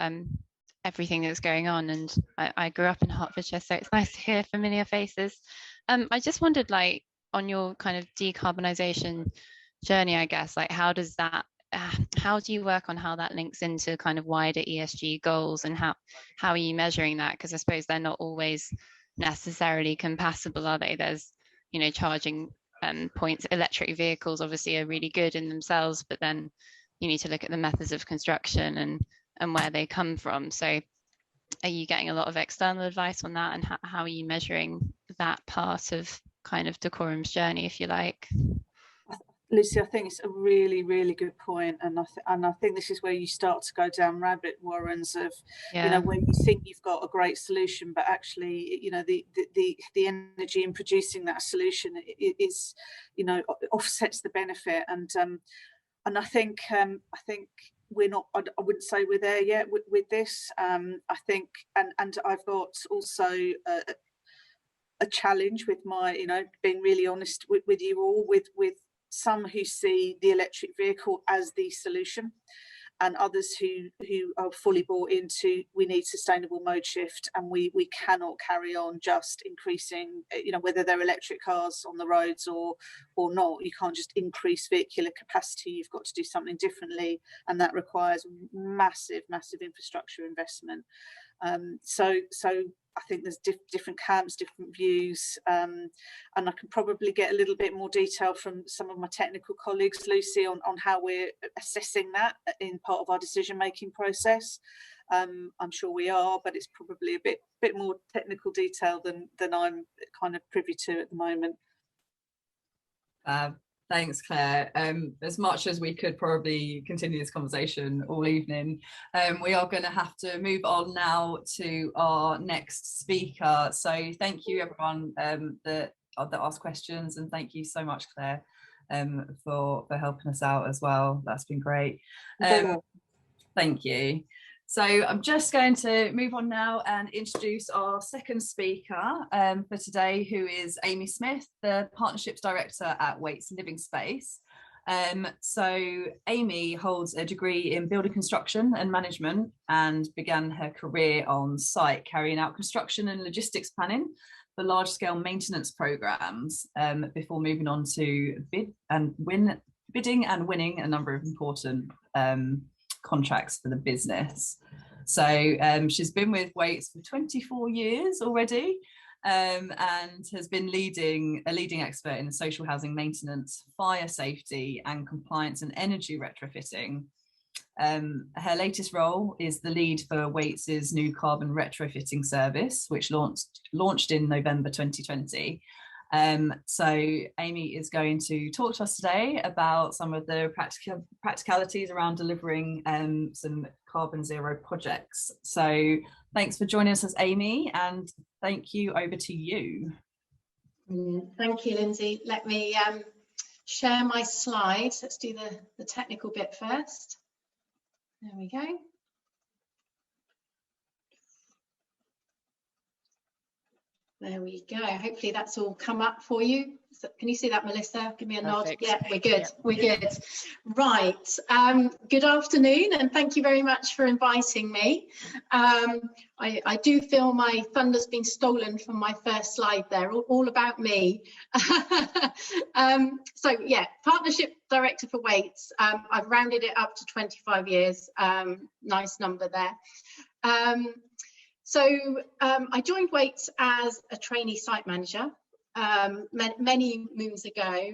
everything that's going on, and I grew up in Hertfordshire, so it's nice to hear familiar faces. I just wondered, like, on your kind of decarbonisation journey, I guess, like, how do you work on how that links into kind of wider ESG goals, and how are you measuring that? Because I suppose they're not always necessarily compatible, are they? There's, you know, charging points. Electric vehicles obviously are really good in themselves, but then you need to look at the methods of construction and where they come from. So are you getting a lot of external advice on that, and how are you measuring that part of kind of Decorum's journey, if you like? Lucy, I think it's a really, really good point, and I think this is where you start to go down rabbit warrens of, you know, when you think you've got a great solution, but actually, you know, the energy in producing that solution is, you know, offsets the benefit, and I think we're not. I wouldn't say we're there yet with this. I think, and I've got also a challenge with my, you know, being really honest with you all, with some who see the electric vehicle as the solution, and others who are fully bought into, we need sustainable mode shift, and we cannot carry on just increasing, you know, whether they're electric cars on the roads or not. You can't just increase vehicular capacity. You've got to do something differently, and that requires massive infrastructure investment. So I think there's different camps, different views, and I can probably get a little bit more detail from some of my technical colleagues, Lucy, on how we're assessing that in part of our decision-making process. I'm sure we are, but it's probably a bit more technical detail than I'm kind of privy to at the moment. Thanks, Claire. As much as we could probably continue this conversation all evening, we are going to have to move on now to our next speaker. So thank you, everyone that asked questions, and thank you so much, Claire, for helping us out as well. That's been great. Thank you. So I'm just going to move on now and introduce our second speaker for today, who is Amy Smith, the Partnerships Director at Waits Living Space. So Amy holds a degree in building construction and management, and began her career on site carrying out construction and logistics planning for large-scale maintenance programs before moving on to bidding and winning a number of important contracts for the business. So she's been with Waits for 24 years already, and has been a leading expert in social housing maintenance, fire safety and compliance and energy retrofitting. Her latest role is the lead for Waits's new carbon retrofitting service, which launched in November 2020. So Amy is going to talk to us today about some of the practicalities around delivering some carbon zero projects. So thanks for joining us, Amy, and thank you. Over to you. Thank you, Lindsay. Let me share my slides. Let's do the technical bit first. There we go. There we go. Hopefully that's all come up for you. So, can you see that, Melissa? Give me a nod. Yeah, we're good. Yep. We're good. Right. Good afternoon, and thank you very much for inviting me. I do feel my thunder's been stolen from my first slide there. All about me. So yeah, Partnership Director for Waits. I've rounded it up to 25 years. Nice number there. So I joined Waits as a trainee site manager many moons ago,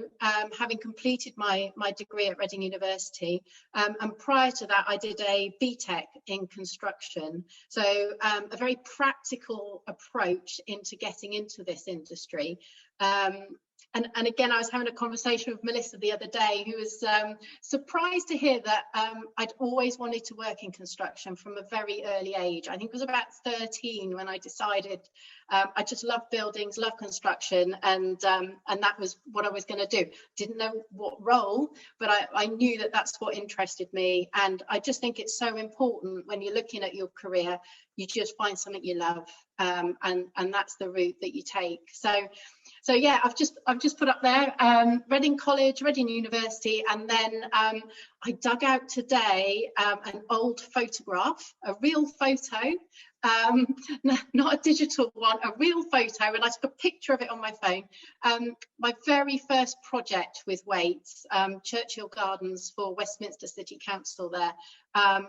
having completed my degree at Reading University. And prior to that, I did a BTEC in construction. So a very practical approach into getting into this industry. And again, I was having a conversation with Melissa the other day, who was surprised to hear that I'd always wanted to work in construction from a very early age. I think it was about 13 when I decided I just love buildings, love construction, and that was what I was going to do. Didn't know what role, but I knew that that's what interested me. And I just think it's so important when you're looking at your career, you just find something you love, and that's the route that you take. So yeah, I've just put up there Reading College, Reading University, and then I dug out today an old photograph, a real photo, not a digital one, a real photo, and I took a picture of it on my phone. My very first project with Waits, Churchill Gardens for Westminster City Council there, and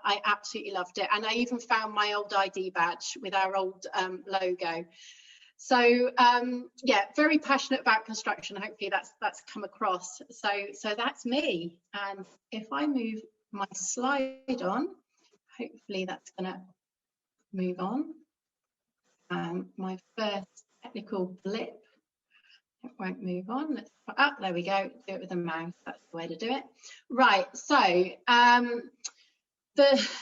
I absolutely loved it. And I even found my old ID badge with our old logo. So yeah, very passionate about construction. Hopefully that's come across. So that's me. And if I move my slide on, hopefully that's going to move on. My first technical blip. It won't move on. Let's put up. There we go. Do it with a mouse. That's the way to do it. Right. So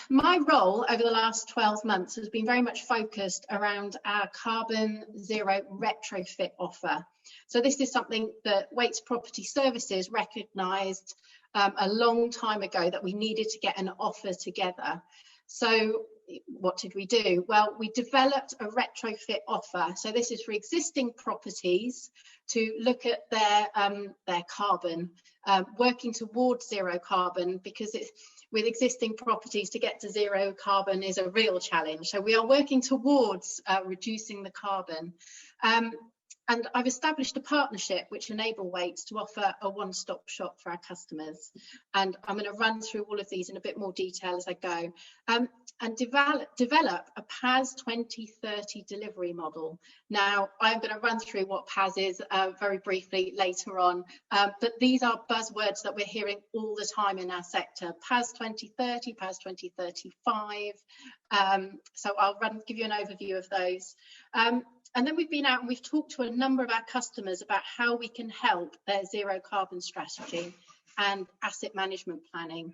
my role over the last 12 months has been very much focused around our carbon zero retrofit offer. So this is something that Waits Property Services recognised a long time ago, that we needed to get an offer together. So what did we do? Well, we developed a retrofit offer. So this is for existing properties to look at their carbon, working towards zero carbon, because with existing properties to get to zero carbon is a real challenge. So we are working towards reducing the carbon. And I've established a partnership which enables Waits to offer a one-stop shop for our customers. And I'm going to run through all of these in a bit more detail as I go. And develop a PAS 2030 delivery model. Now, I'm going to run through what PAS is very briefly later on, but these are buzzwords that we're hearing all the time in our sector. PAS 2030, PAS 2035. So I'll give you an overview of those. And then we've been out and we've talked to a number of our customers about how we can help their zero carbon strategy and asset management planning.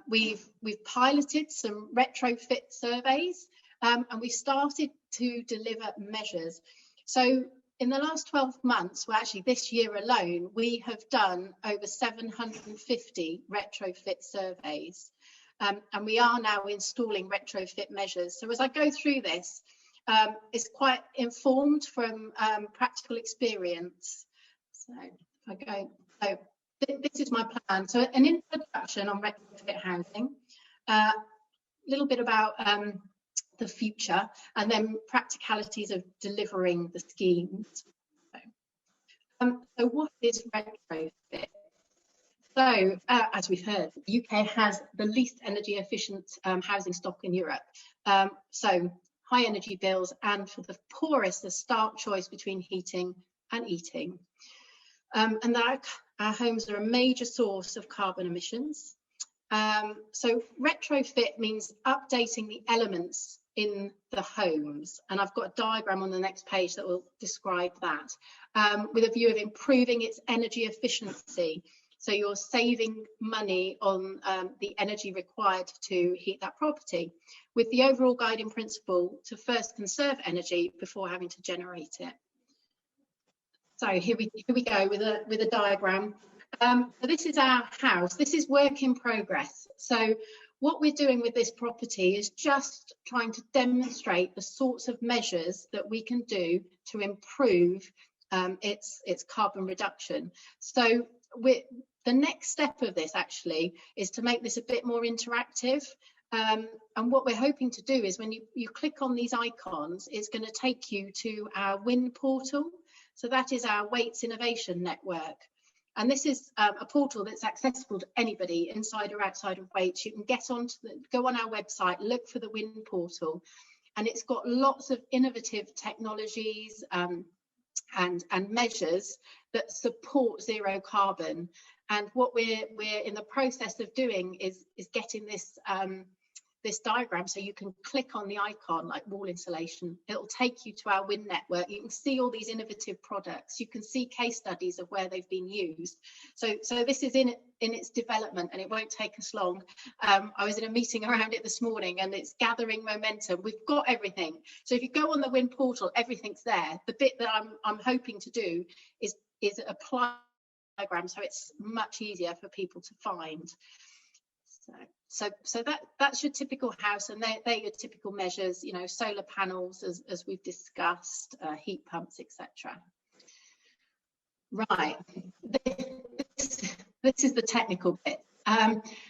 We've piloted some retrofit surveys and we started to deliver measures. So in the last 12 months, well actually this year alone, we have done over 750 retrofit surveys, and we are now installing retrofit measures. So as I go through this, it's quite informed from practical experience. So if I go, so this is my plan. So an introduction on retrofit housing, a little bit about the future, and then practicalities of delivering the schemes. So what is retrofit? So as we've heard, the UK has the least energy efficient housing stock in Europe. So high energy bills, and for the poorest, a stark choice between heating and eating. And that our homes are a major source of carbon emissions. So retrofit means updating the elements in the homes. And I've got a diagram on the next page that will describe that, with a view of improving its energy efficiency. So you're saving money on the energy required to heat that property, with the overall guiding principle to first conserve energy before having to generate it. So here we go with a diagram. So this is our house. This is work in progress. So what we're doing with this property is just trying to demonstrate the sorts of measures that we can do to improve its carbon reduction. So the next step of this actually is to make this a bit more interactive. And what we're hoping to do is when you click on these icons, it's going to take you to our WIN portal. So that is our Waits Innovation Network. And this is a portal that's accessible to anybody inside or outside of Waits. You can go on our website, look for the WIN portal, and it's got lots of innovative technologies and measures that support zero carbon. And what we're in the process of doing is getting this this diagram, so you can click on the icon like wall insulation. It'll take you to our WIN network. You can see all these innovative products. You can see case studies of where they've been used. So this is in its development, and it won't take us long. I was in a meeting around it this morning, and it's gathering momentum. We've got everything. So if you go on the WIN portal, everything's there. The bit that I'm hoping to do is apply diagram, so it's much easier for people to find. So that's your typical house, and they're your typical measures, you know, solar panels as we've discussed, heat pumps, etc. Right, this is the technical bit.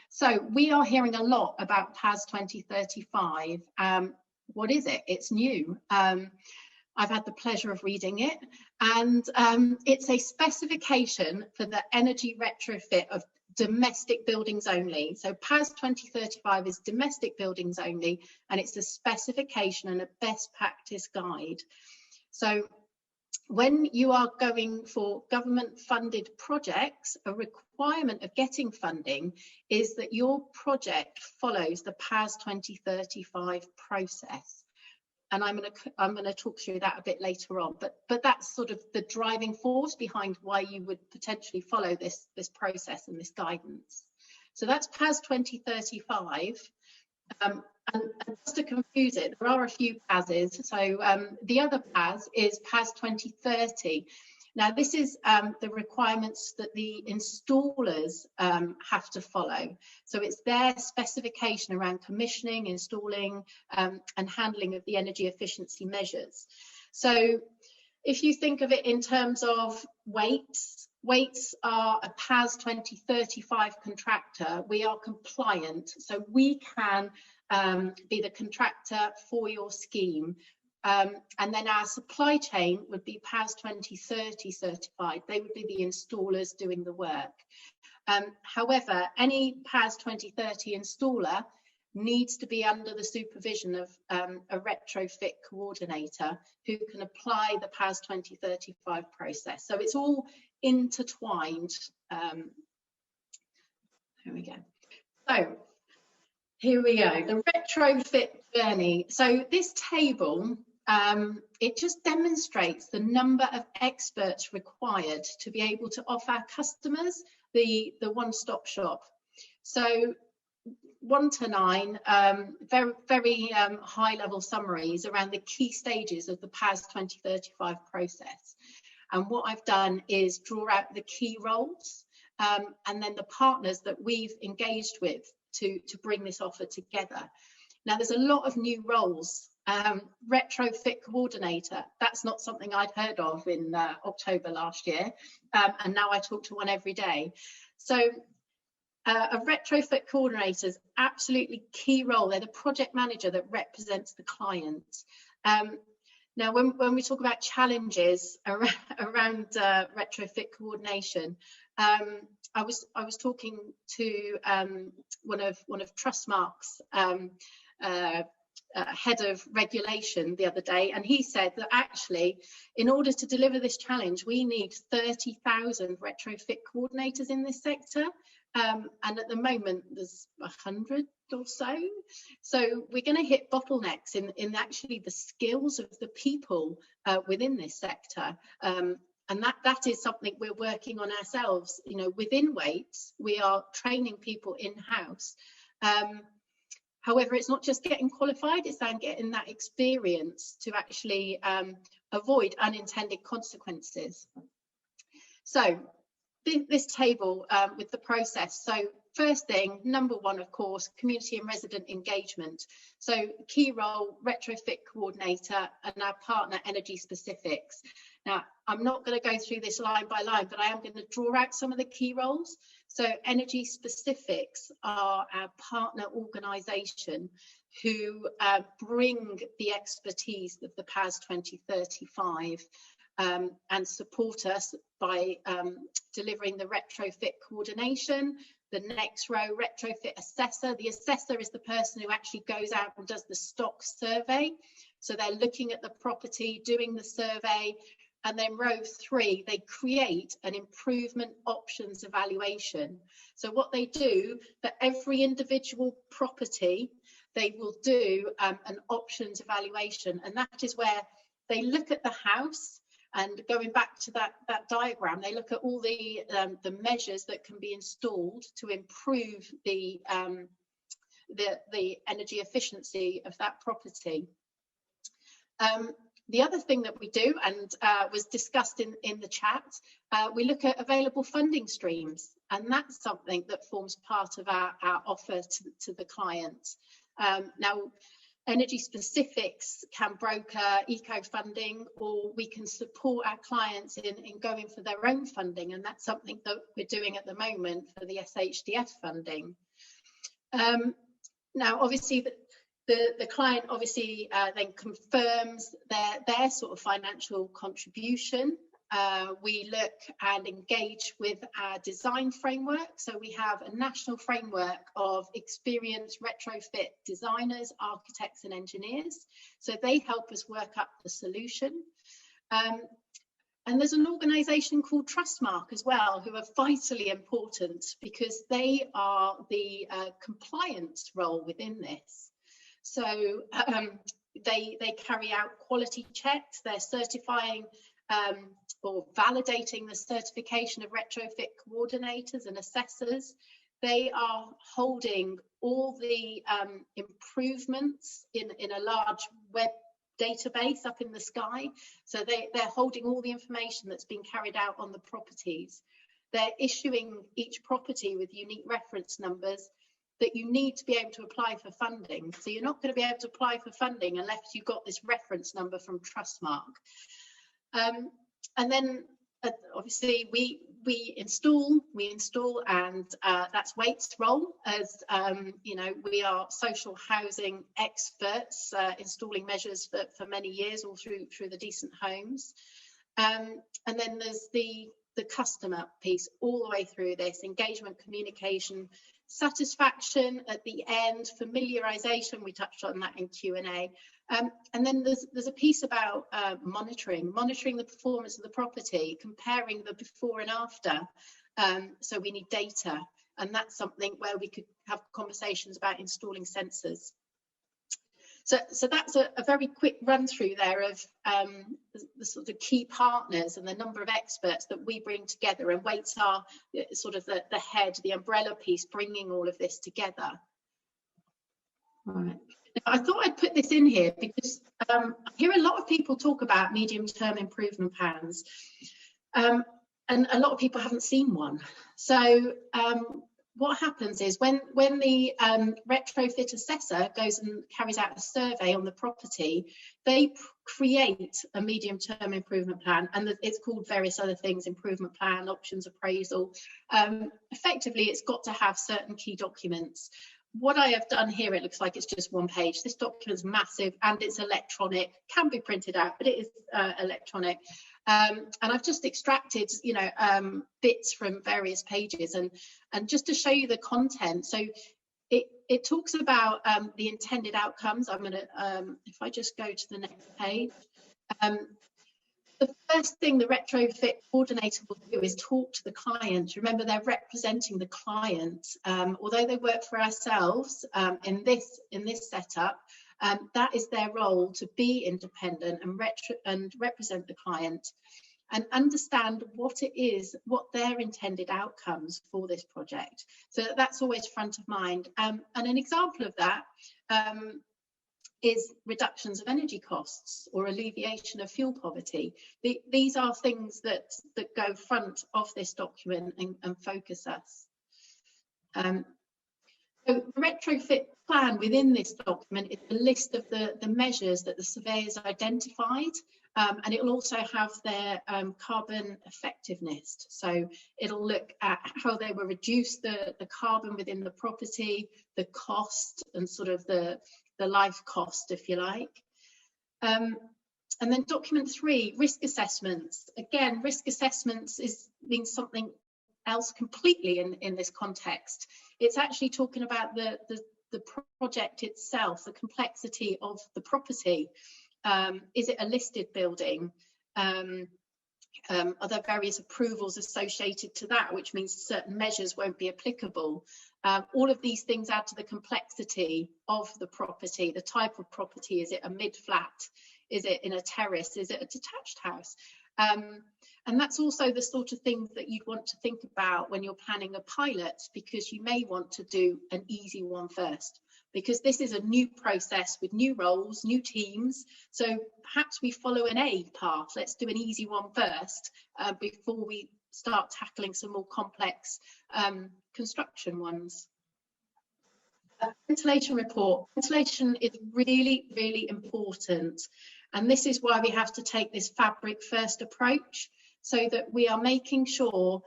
So we are hearing a lot about PAS 2035. What is it? It's new. I've had the pleasure of reading it, and it's a specification for the energy retrofit of domestic buildings only. So PAS 2035 is domestic buildings only, and it's a specification and a best practice guide. So when you are going for government funded projects, a requirement of getting funding is that your project follows the PAS 2035 process. and I'm going to talk through that a bit later on. But that's sort of the driving force behind why you would potentially follow this process and this guidance. So that's PAS 2035. And just to confuse it, there are a few PASs. So the other PAS is PAS 2030. Now, this is the requirements that the installers have to follow. So it's their specification around commissioning, installing, and handling of the energy efficiency measures. So if you think of it in terms of weights are a PAS 2035 contractor. We are compliant, so we can be the contractor for your scheme. And then our supply chain would be PAS 2030 certified. They would be the installers doing the work. However, any PAS 2030 installer needs to be under the supervision of a retrofit coordinator who can apply the PAS 2035 process. So it's all intertwined. Here we go. So here we go, the retrofit journey. So this table, it just demonstrates the number of experts required to be able to offer our customers the one-stop shop. So 1 to 9, very high-level summaries around the key stages of the PAS 2035 process. And what I've done is draw out the key roles and then the partners that we've engaged with to bring this offer together. Now, there's a lot of new roles. Retrofit coordinator, that's not something I'd heard of in October last year, and now I talk to one every day. So a retrofit coordinator is absolutely key role. They're the project manager that represents the client. Now, when we talk about challenges around retrofit coordination, I was talking to one of Trustmark's head of regulation the other day, and he said that actually, in order to deliver this challenge, we need 30,000 retrofit coordinators in this sector. And at the moment, there's 100 or so. So we're going to hit bottlenecks in actually the skills of the people within this sector. And that is something we're working on ourselves. You know, within Waits, we are training people in-house. However, it's not just getting qualified, it's then getting that experience to actually avoid unintended consequences. So this table with the process. So first thing, number 1, of course, community and resident engagement. So key role, retrofit coordinator, and our partner energy specifics. Now, I'm not going to go through this line by line, but I am going to draw out some of the key roles. So energy specifics are our partner organisation who bring the expertise of the PAS 2035 and support us by delivering the retrofit coordination. The next row, retrofit assessor. The assessor is the person who actually goes out and does the stock survey. So they're looking at the property, doing the survey. And then row 3, they create an improvement options evaluation. So what they do for every individual property, they will do an options evaluation. And that is where they look at the house. And going back to that diagram, they look at all the measures that can be installed to improve the energy efficiency of that property. The other thing that we do, and was discussed in the chat, we look at available funding streams, and that's something that forms part of our offer to the client. Now, energy specifics can broker eco funding, or we can support our clients in going for their own funding, and that's something that we're doing at the moment for the SHDF funding. Now, obviously, the client obviously then confirms their sort of financial contribution. We look and engage with our design framework. So we have a national framework of experienced retrofit designers, architects and engineers. So they help us work up the solution. And there's an organisation called Trustmark as well, who are vitally important because they are the compliance role within this. So they carry out quality checks. They're certifying or validating the certification of retrofit coordinators and assessors. They are holding all the improvements in a large web database up in the sky. So they're holding all the information that's been carried out on the properties. They're issuing each property with unique reference numbers that you need to be able to apply for funding. So you're not going to be able to apply for funding unless you've got this reference number from Trustmark. And then obviously we install, and that's Waite's role as, you know, we are social housing experts, installing measures for many years all through the decent homes. And then there's the customer piece all the way through this: engagement, communication, satisfaction at the end, familiarization, we touched on that in Q&A. And then there's a piece about monitoring the performance of the property, comparing the before and after. So we need data, and that's something where we could have conversations about installing sensors. So that's a very quick run through there of the sort of key partners and the number of experts that we bring together, and Waits are sort of the head, the umbrella piece, bringing all of this together. All right. Now, I thought I'd put this in here because I hear a lot of people talk about medium-term improvement plans, and a lot of people haven't seen one. So what happens is when the retrofit assessor goes and carries out a survey on the property, they create a medium-term improvement plan, and it's called various other things: improvement plan, options appraisal. Effectively, it's got to have certain key documents. What I have done here, it looks like it's just one page. This document's massive and it's electronic, can be printed out, but it is electronic. And I've just extracted, you know, bits from various pages, and just to show you the content. So it talks about the intended outcomes. I'm going to, if I just go to the next page. The first thing the retrofit coordinator will do is talk to the client. Remember, they're representing the client. Although they work for ourselves in this setup, that is their role, to be independent and represent the client and understand what it is, what their intended outcomes for this project. So that's always front of mind. And an example of that is reductions of energy costs or alleviation of fuel poverty. These are things that go front of this document and focus us. So the retrofit plan within this document is a list of the measures that the surveyors identified, and it will also have their carbon effectiveness. So it'll look at how they will reduce the carbon within the property, the cost, and sort of the life cost, if you like. And then document 3, risk assessments. Again, risk assessments means something else completely in this context. It's actually talking about the project itself, the complexity of the property. Is it a listed building? Are there various approvals associated to that, which means certain measures won't be applicable? All of these things add to the complexity of the property. The type of property: is it a mid-flat? Is it in a terrace? Is it a detached house? And that's also the sort of things that you'd want to think about when you're planning a pilot, because you may want to do an easy one first, because this is a new process with new roles, new teams. So perhaps we follow an A path. Let's do an easy one first before we start tackling some more complex construction ones. Ventilation report. Ventilation is really, really important. And this is why we have to take this fabric first approach, so that we are making sure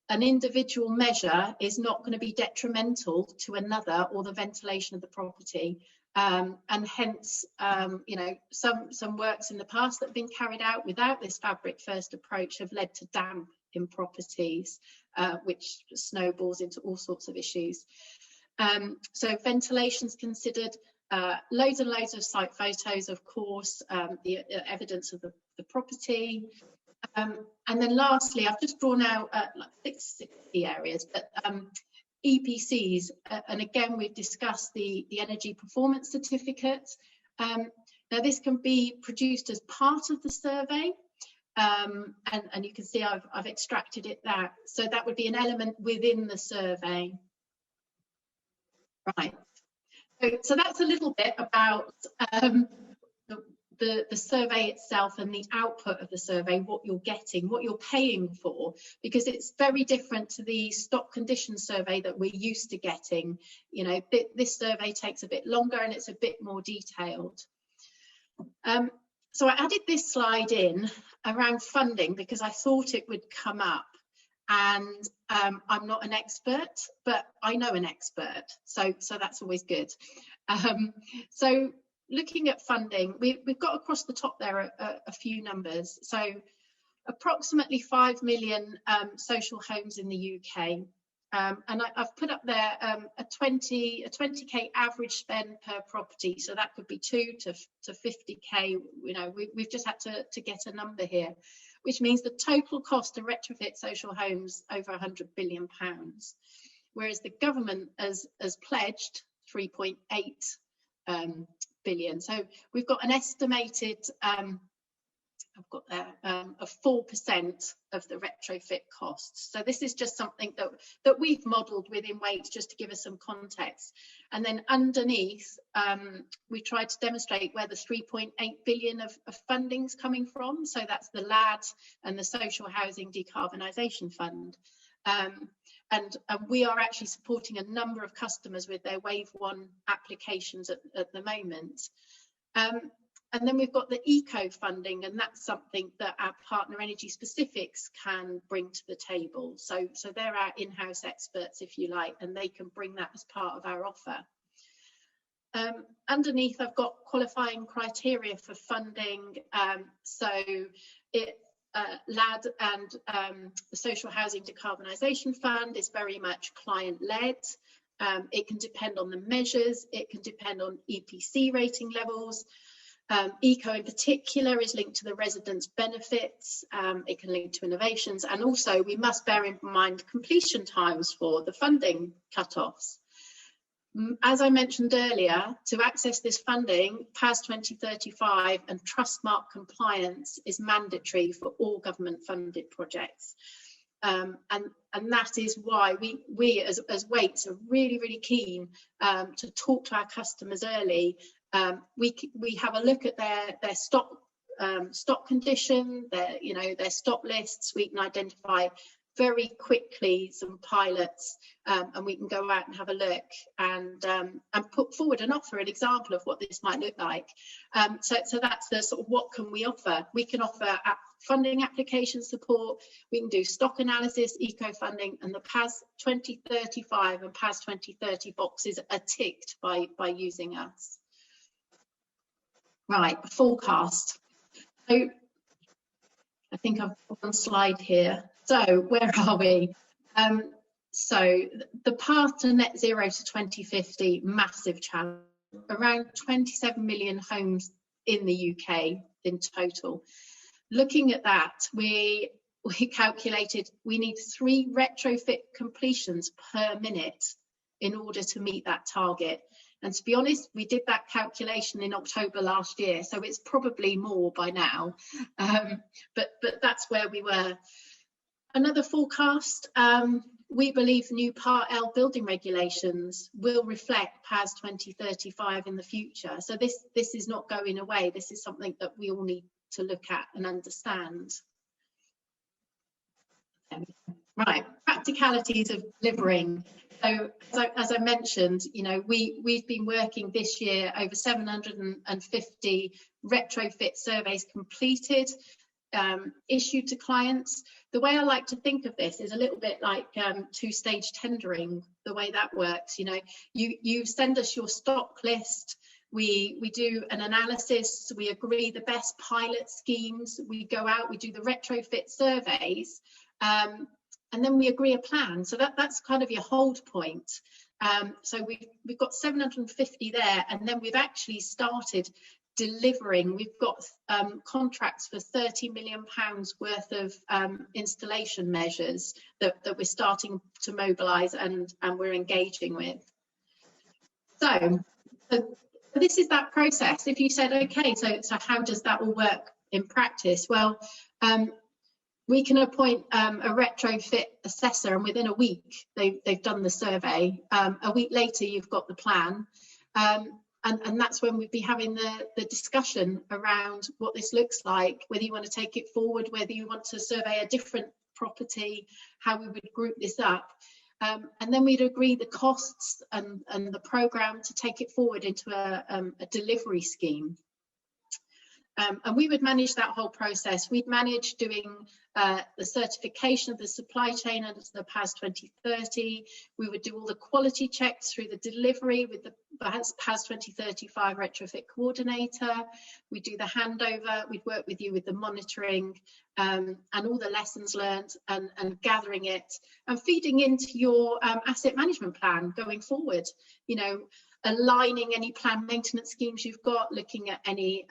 an individual measure is not going to be detrimental to another or the ventilation of the property. And hence, you know, some works in the past that have been carried out without this fabric first approach have led to damp in properties, which snowballs into all sorts of issues. So ventilation's considered, loads and loads of site photos, of course, the evidence of the property. And then lastly, I've just drawn out like 60 areas, but EPCs, and again, we've discussed the energy performance certificate. Now Now this can be produced as part of the survey, and you can see I've extracted it there. So that would be an element within the survey. Right. So that's a little bit about the survey itself and the output of the survey, what you're getting, what you're paying for, because it's very different to the stock condition survey that we're used to getting. You know, this survey takes a bit longer and it's a bit more detailed. So I added this slide in around funding because I thought it would come up, and I'm not an expert, but I know an expert, so that's always good. So looking at funding, we've got across the top there a few numbers. So approximately 5 million social homes in the UK. And I've put up there a 20k average spend per property. So that could be 2 to 50k. You know, we've just had to get a number here, which means the total cost to retrofit social homes over £100 billion, whereas the government has pledged 3.8 billion. So we've got an estimated, I've got there, of 4% of the retrofit costs. So this is just something that we've modelled within Waits just to give us some context. And then underneath, we tried to demonstrate where the 3.8 billion of funding's coming from. So that's the LAD and the Social Housing Decarbonisation Fund. And we are actually supporting a number of customers with their Wave 1 applications at the moment. And then we've got the eco funding, and that's something that our partner Energy Specifics can bring to the table. So they're our in-house experts, if you like, and they can bring that as part of our offer. Underneath, I've got qualifying criteria for funding. So LAD and the Social Housing Decarbonisation Fund is very much client-led. It can depend on the measures, it can depend on EPC rating levels. Eco in particular is linked to the residents' benefits, it can link to innovations, and also we must bear in mind completion times for the funding cut-offs. As I mentioned earlier, to access this funding, PAS 2035 and Trustmark compliance is mandatory for all government-funded projects. And that is why we as Waits are really keen to talk to our customers early. We have a look at their stock condition, their stock lists. We can identify very quickly some pilots, and we can go out and have a look and put forward an offer, an example of what this might look like. So that's the sort of what can we offer. We can offer funding application support, we can do stock analysis, eco funding, and the PAS 2035 and PAS 2030 boxes are ticked by using us. Right, forecast. So I think I've got one slide here. So where are we? So the path to net zero to 2050, massive challenge. Around 27 million homes in the UK in total. Looking at that, we calculated we need 3 retrofit completions per minute in order to meet that target. And to be honest, we did that calculation in October last year, so it's probably more by now. But that's where we were. Another forecast, we believe new Part L building regulations will reflect PAS 2035 in the future. So this is not going away. This is something that we all need to look at and understand. Right, practicalities of delivering. So as I mentioned, you know, we've been working this year over 750 retrofit surveys completed, issued to clients. The way I like to think of this is a little bit like two-stage tendering, the way that works. You know, you send us your stock list, we do an analysis, we agree the best pilot schemes, we go out, we do the retrofit surveys, and then we agree a plan. So that's kind of your hold point. So we've got 750 there, and then we've actually started delivering. We've got contracts for £30 million worth of installation measures that we're starting to mobilise and we're engaging with. So this is that process. If you said, okay, so how does that all work in practice? Well, we can appoint a retrofit assessor, and within a week they've done the survey. A week later you've got the plan, and that's when we'd be having the discussion around what this looks like, whether you want to take it forward, whether you want to survey a different property, how we would group this up. And then we'd agree the costs and the programme to take it forward into a delivery scheme. And we would manage that whole process. We'd manage doing the certification of the supply chain under the PAS 2030. We would do all the quality checks through the delivery with the PAS 2035 Retrofit Coordinator. We'd do the handover. We'd work with you with the monitoring and all the lessons learned and gathering it and feeding into your asset management plan going forward. You know, aligning any planned maintenance schemes you've got, looking at any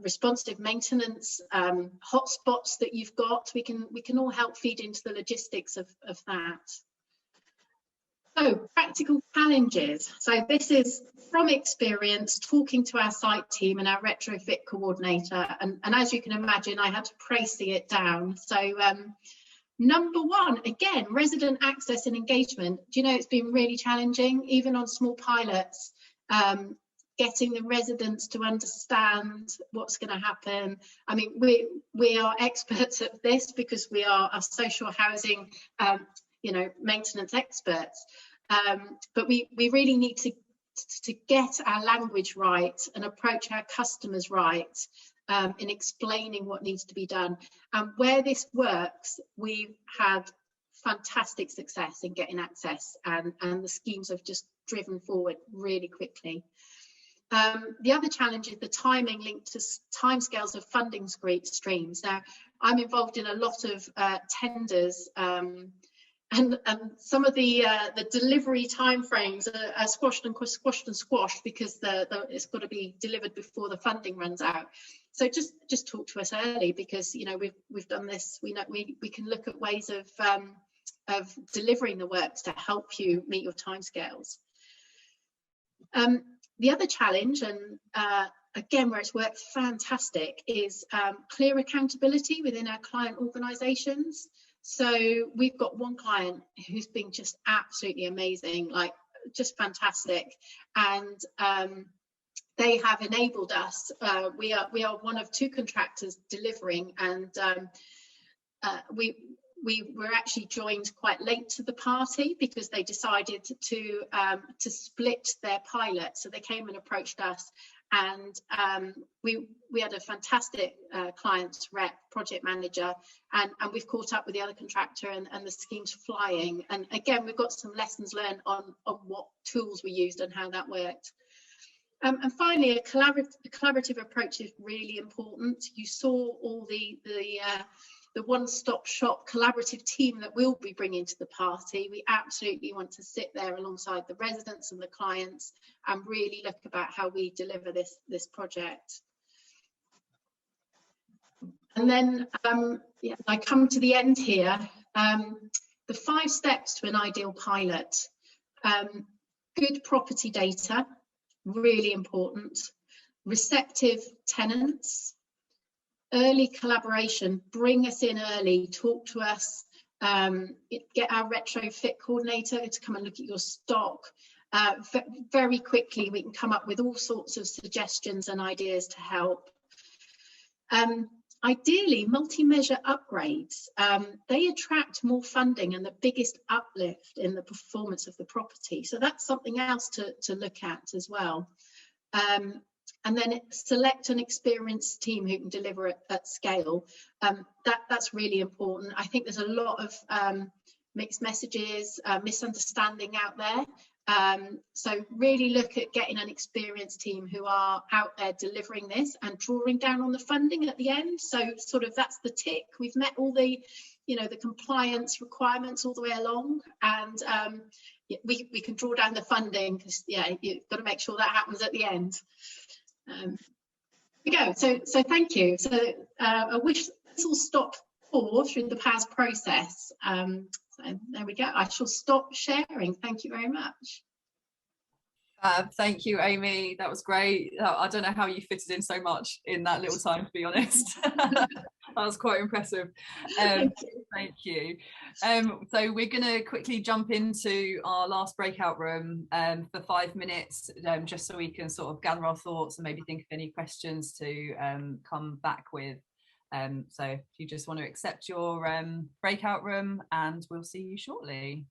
responsive maintenance hotspots that you've got. We can all help feed into the logistics of that. So practical challenges. So this is from experience, talking to our site team and our retrofit coordinator, and as you can imagine, I had to précis it down. So number one, again, resident access and engagement. Do you know, it's been really challenging, even on small pilots, getting the residents to understand what's going to happen. I mean, we are experts at this because we are a social housing, you know, maintenance experts. But we really need to get our language right and approach our customers right in explaining what needs to be done. And where this works, we've had fantastic success in getting access, and the schemes have just driven forward really quickly. The other challenge is the timing linked to timescales of funding streams. Now, I'm involved in a lot of tenders, and some of the delivery timeframes are squashed because it's got to be delivered before the funding runs out. So just talk to us early, because you know we've done this. We know we can look at ways of delivering the works to help you meet your timescales. The other challenge, and again where it's worked fantastic, is clear accountability within our client organisations. So we've got one client who's been just absolutely amazing, like just fantastic, and they have enabled us. We are one of two contractors delivering, and we were actually joined quite late to the party because they decided to split their pilot. So they came and approached us, and we had a fantastic client rep, project manager, and we've caught up with the other contractor, and the scheme's flying. And again, we've got some lessons learned on what tools we used and how that worked. And finally, a collaborative approach is really important. You saw all the one-stop shop collaborative team that we'll be bringing to the party. We absolutely want to sit there alongside the residents and the clients and really look about how we deliver this project. And then yeah, I come to the end here. The 5 steps to an ideal pilot. Good property data, really important. Receptive tenants. Early collaboration, bring us in early, talk to us, get our retrofit coordinator to come and look at your stock. Very quickly, we can come up with all sorts of suggestions and ideas to help. Ideally, multi-measure upgrades, they attract more funding and the biggest uplift in the performance of the property. So that's something else to look at as well. And then select an experienced team who can deliver at scale. That's really important. I think there's a lot of mixed messages, misunderstanding out there. So really look at getting an experienced team who are out there delivering this and drawing down on the funding at the end. So sort of that's the tick. We've met all the, you know, the compliance requirements all the way along, and we can draw down the funding, because yeah, you've got to make sure that happens at the end. There we go. So thank you. So I wish this will stop through the PAS process. So there we go. I shall stop sharing. Thank you very much. Thank you, Amy. That was great. I don't know how you fitted in so much in that little time, to be honest. That was quite impressive. Thank you. So we're going to quickly jump into our last breakout room for 5 minutes, just so we can sort of gather our thoughts and maybe think of any questions to come back with. So if you just want to accept your breakout room, and we'll see you shortly.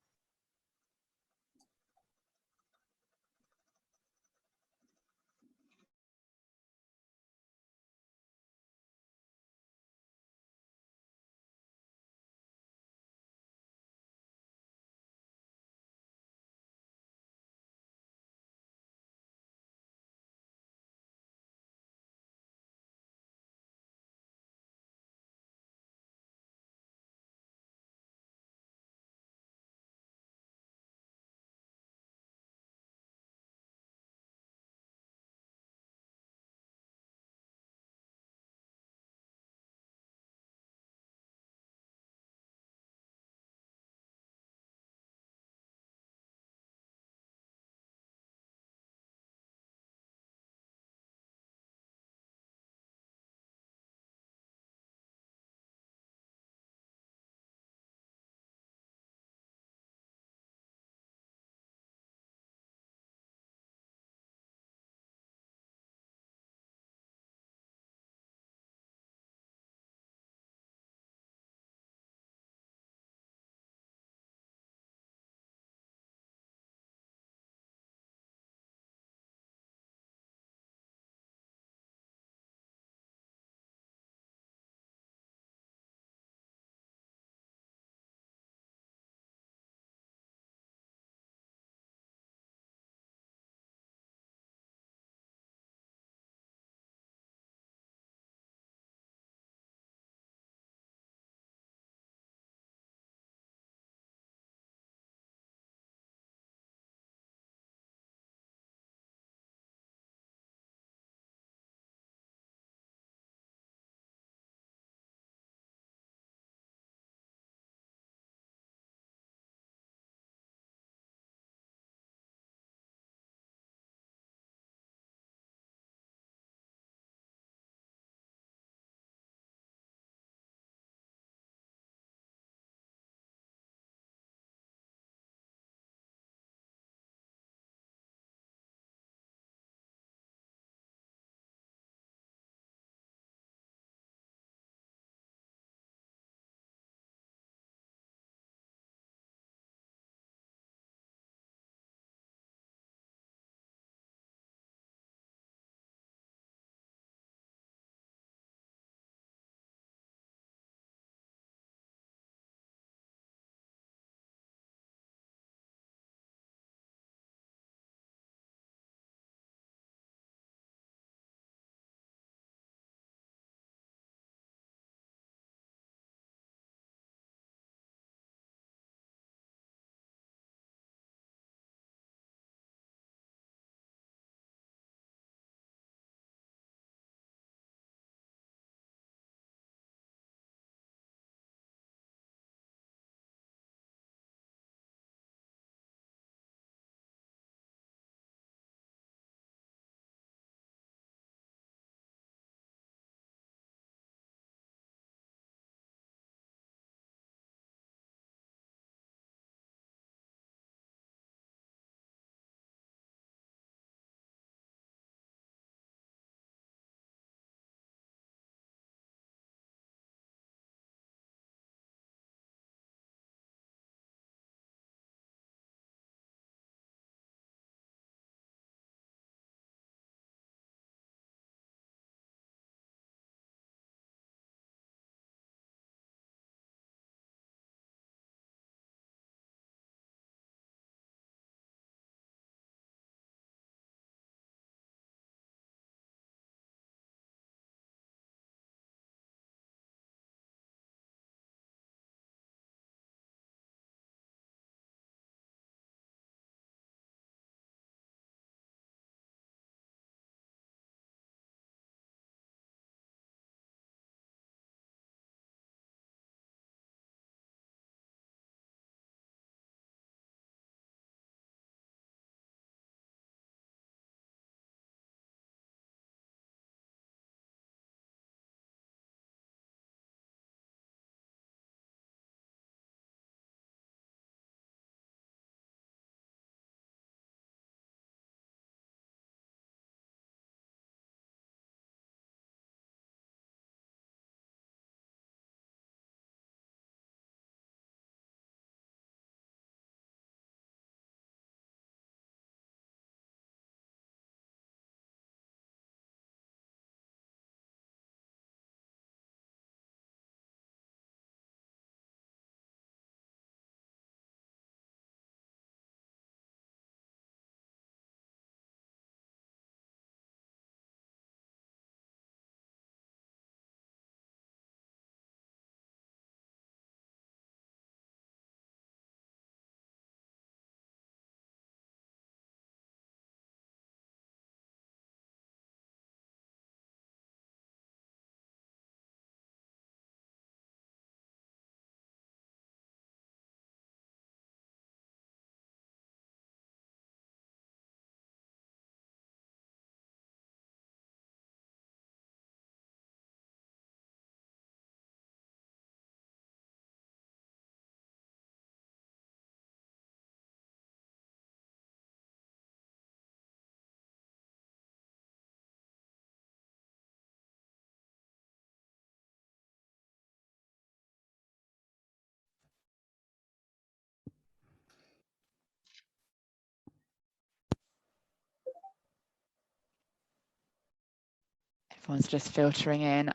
Everyone's just filtering in.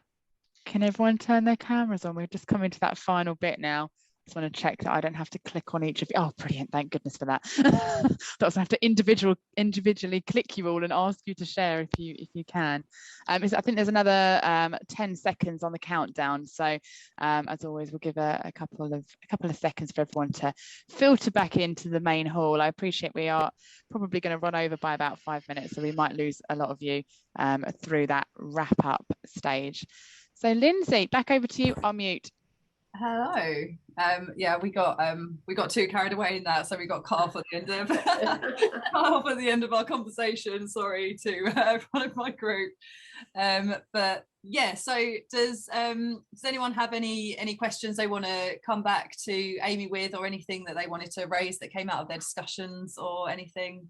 Can everyone turn their cameras on? We're just coming to that final bit now. Just want to check that I don't have to click on each of you. Oh, brilliant. Thank goodness for that. I was have to individually click you all and ask you to share if you can. I think there's another 10 seconds on the countdown. So as always, we'll give a couple of seconds for everyone to filter back into the main hall. I appreciate we are probably going to run over by about 5 minutes, so we might lose a lot of you through that wrap up stage. So Lindsay, back over to you. I'll mute. Hello. Yeah, we got too carried away in that, so we got cut off at the end of our conversation. Sorry to everyone of my group. But yeah, so does anyone have any questions they want to come back to Amy with, or anything that they wanted to raise that came out of their discussions or anything?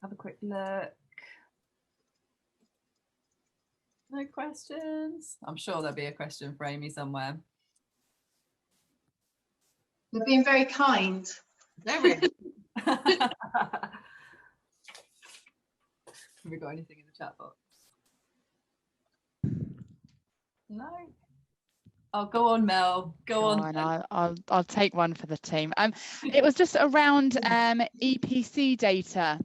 Have a quick look. No questions? I'm sure there'll be a question for Amy somewhere. You're being very kind. No, really. Have we got anything in the chat box? No. Oh, go on, Mel. Go on. I'll take one for the team. It was just around EPC data.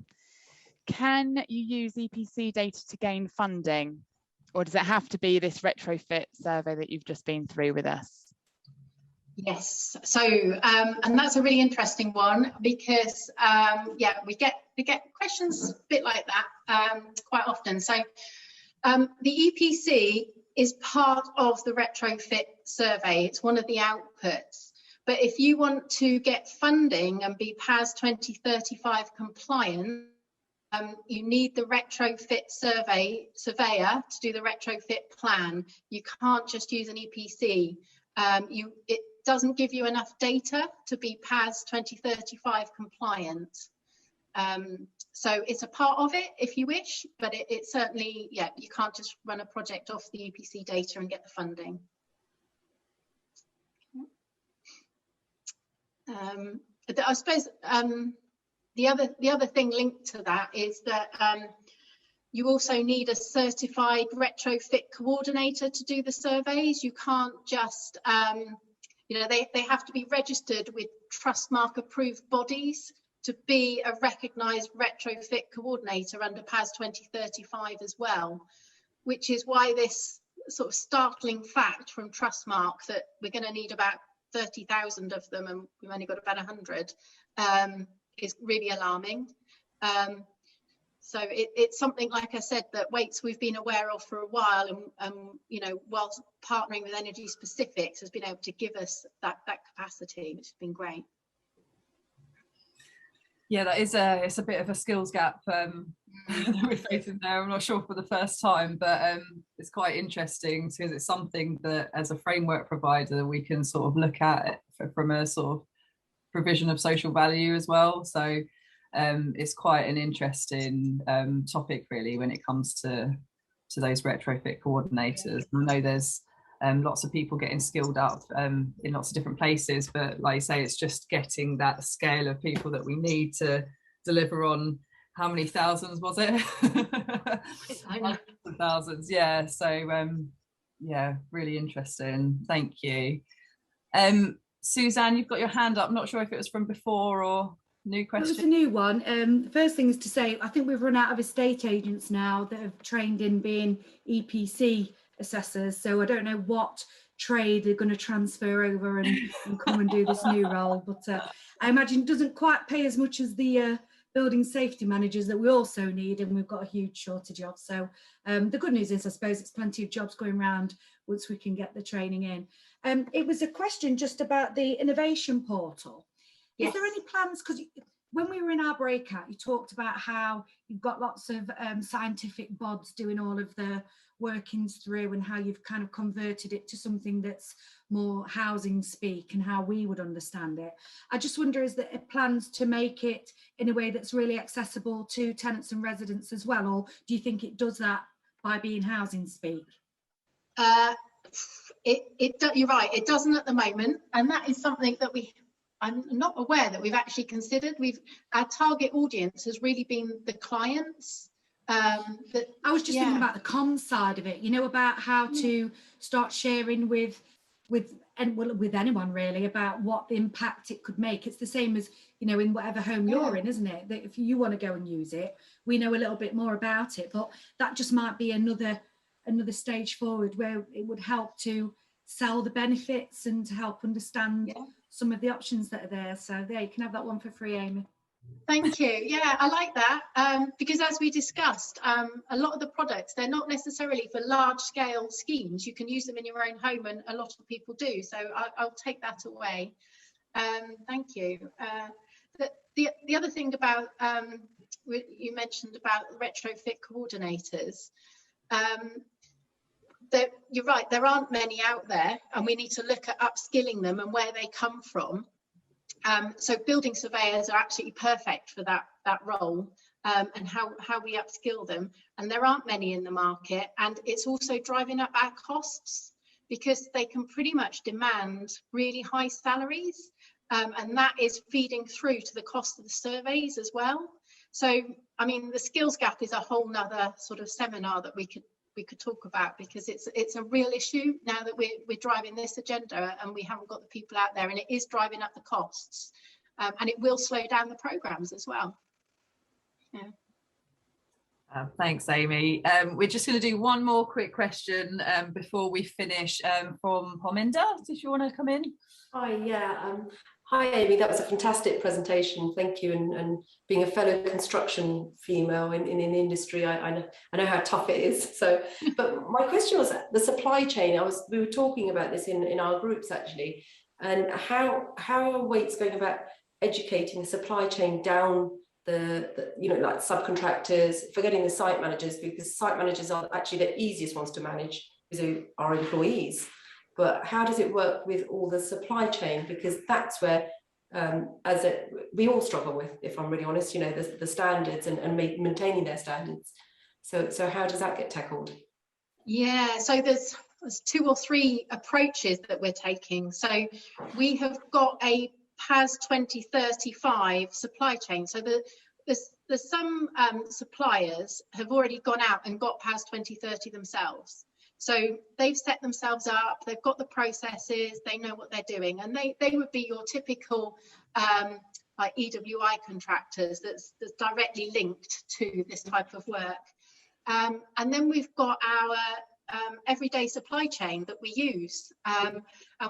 Can you use EPC data to gain funding? Or does it have to be this retrofit survey that you've just been through with us? Yes, so and that's a really interesting one, because yeah, we get questions a bit like that quite often. So the EPC is part of the retrofit survey. It's one of the outputs. But if you want to get funding and be PAS 2035 compliant, you need the retrofit surveyor to do the retrofit plan. You can't just use an EPC. It doesn't give you enough data to be PAS 2035 compliant. So it's a part of it if you wish, but it certainly, yeah, you can't just run a project off the EPC data and get the funding. I suppose the other thing linked to that is that you also need a certified retrofit coordinator to do the surveys. You can't just, you know, they have to be registered with Trustmark approved bodies to be a recognised retrofit coordinator under PAS 2035 as well, which is why this sort of startling fact from Trustmark that we're going to need about 30,000 of them and we've only got about 100 is really alarming. So it's something, like I said, that Waits we've been aware of for a while, and you know, whilst partnering with Energy Specifics has been able to give us that capacity, which has been great. Yeah, it's a bit of a skills gap that we're facing there. I'm not sure for the first time, but it's quite interesting because it's something that as a framework provider we can sort of look at it from a sort of provision of social value as well. So it's quite an interesting topic really when it comes to those retrofit coordinators. I know there's lots of people getting skilled up in lots of different places, but like you say, it's just getting that scale of people that we need to deliver on. How many thousands was it? Hundreds of thousands, yeah. So yeah, really interesting. Thank you. Suzanne, you've got your hand up. I'm not sure if it was from before or new question. It was a new one. The first thing is to say, I think we've run out of estate agents now that have trained in being EPC assessors. So I don't know what trade they're going to transfer over and come and do this new role. But I imagine it doesn't quite pay as much as the building safety managers that we also need, and we've got a huge shortage of. So the good news is, I suppose, it's plenty of jobs going around once we can get the training in. It was a question just about the innovation portal. Yes. Is there any plans, because when we were in our breakout, you talked about how you've got lots of scientific bods doing all of the workings through, and how you've kind of converted it to something that's more housing speak and how we would understand it. I just wonder, is there plans to make it in a way that's really accessible to tenants and residents as well, or do you think it does that by being housing speak? You're right, it doesn't at the moment, and that is something that I'm not aware that we've actually considered. Our target audience has really been the clients, But I was just thinking about the comms side of it, you know, about how to start sharing with anyone really about what the impact it could make. It's the same as, you know, in whatever home you're in, isn't it? That if you want to go and use it, we know a little bit more about it, but that just might be another stage forward where it would help to sell the benefits and to help understand some of the options that are there. So there, you can have that one for free, Amy. Thank you. Yeah, I like that, because as we discussed, a lot of the products, they're not necessarily for large scale schemes. You can use them in your own home, and a lot of people do. So I'll take that away. Thank you. The other thing about, you mentioned about retrofit coordinators. You're right, there aren't many out there, and we need to look at upskilling them and where they come from. So building surveyors are absolutely perfect for that role, and how we upskill them. And there aren't many in the market, and it's also driving up our costs because they can pretty much demand really high salaries, and that is feeding through to the cost of the surveys as well. So, I mean, the skills gap is a whole nother sort of seminar that we could talk about, because it's a real issue now that we're driving this agenda and we haven't got the people out there, and it is driving up the costs, and it will slow down the programs as well. Thanks, Amy. We're just going to do one more quick question before we finish, from Parminder. Did you want to come in? Hi, yeah. Hi, Amy. That was a fantastic presentation. Thank you. And being a fellow construction female in the industry, I know how tough it is. So, but my question was the supply chain. We were talking about this in our groups actually, and how are Waits going about educating the supply chain down the you know, like subcontractors, forgetting the site managers, because site managers are actually the easiest ones to manage because they are employees. But how does it work with all the supply chain? Because that's where, we all struggle with, if I'm really honest, you know, the standards and maintaining their standards. So how does that get tackled? Yeah, so there's 2 or 3 approaches that we're taking. So we have got a PAS 2035 supply chain. So there's some suppliers have already gone out and got PAS 2030 themselves. So they've set themselves up, they've got the processes, they know what they're doing, and they would be your typical like EWI contractors that's directly linked to this type of work. And then we've got our everyday supply chain that we use. And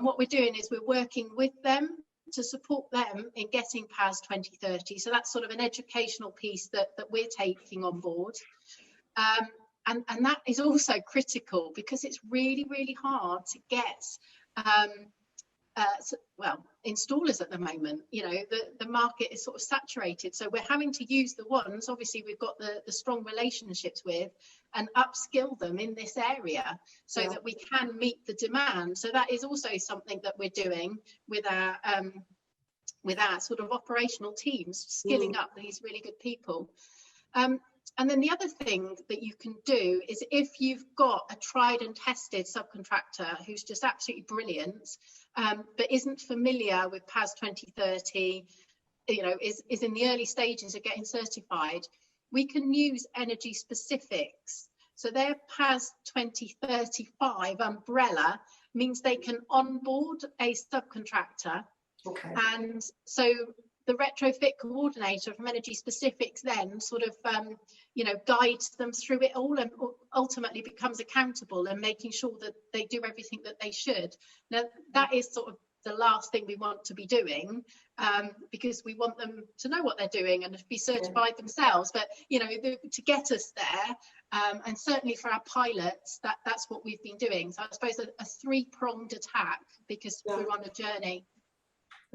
what we're doing is we're working with them to support them in getting PAS 2030. So that's sort of an educational piece that we're taking on board. And that is also critical because it's really, really hard to get installers at the moment. You know, the market is sort of saturated, so we're having to use the ones obviously we've got the strong relationships with and upskill them in this area so that we can meet the demand. So that is also something that we're doing with our sort of operational teams, skilling up these really good people. And then the other thing that you can do is if you've got a tried and tested subcontractor who's just absolutely brilliant, but isn't familiar with PAS 2030, you know, is in the early stages of getting certified, we can use energy specifics. So their PAS 2035 umbrella means they can onboard a subcontractor. Okay. And so the retrofit coordinator from Energy Specifics then sort of, you know, guides them through it all and ultimately becomes accountable and making sure that they do everything that they should. Now, that is sort of the last thing we want to be doing, because we want them to know what they're doing and be certified themselves. But, you know, to get us there, and certainly for our pilots, that's what we've been doing. So I suppose a 3-pronged attack because we're on a journey.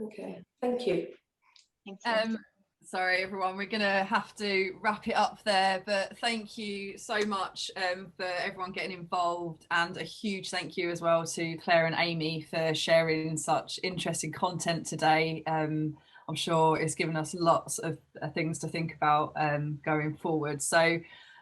Okay, thank you. Sorry everyone, we're gonna have to wrap it up there, but thank you so much for everyone getting involved, and a huge thank you as well to Claire and Amy for sharing such interesting content today. I'm sure it's given us lots of things to think about going forward. So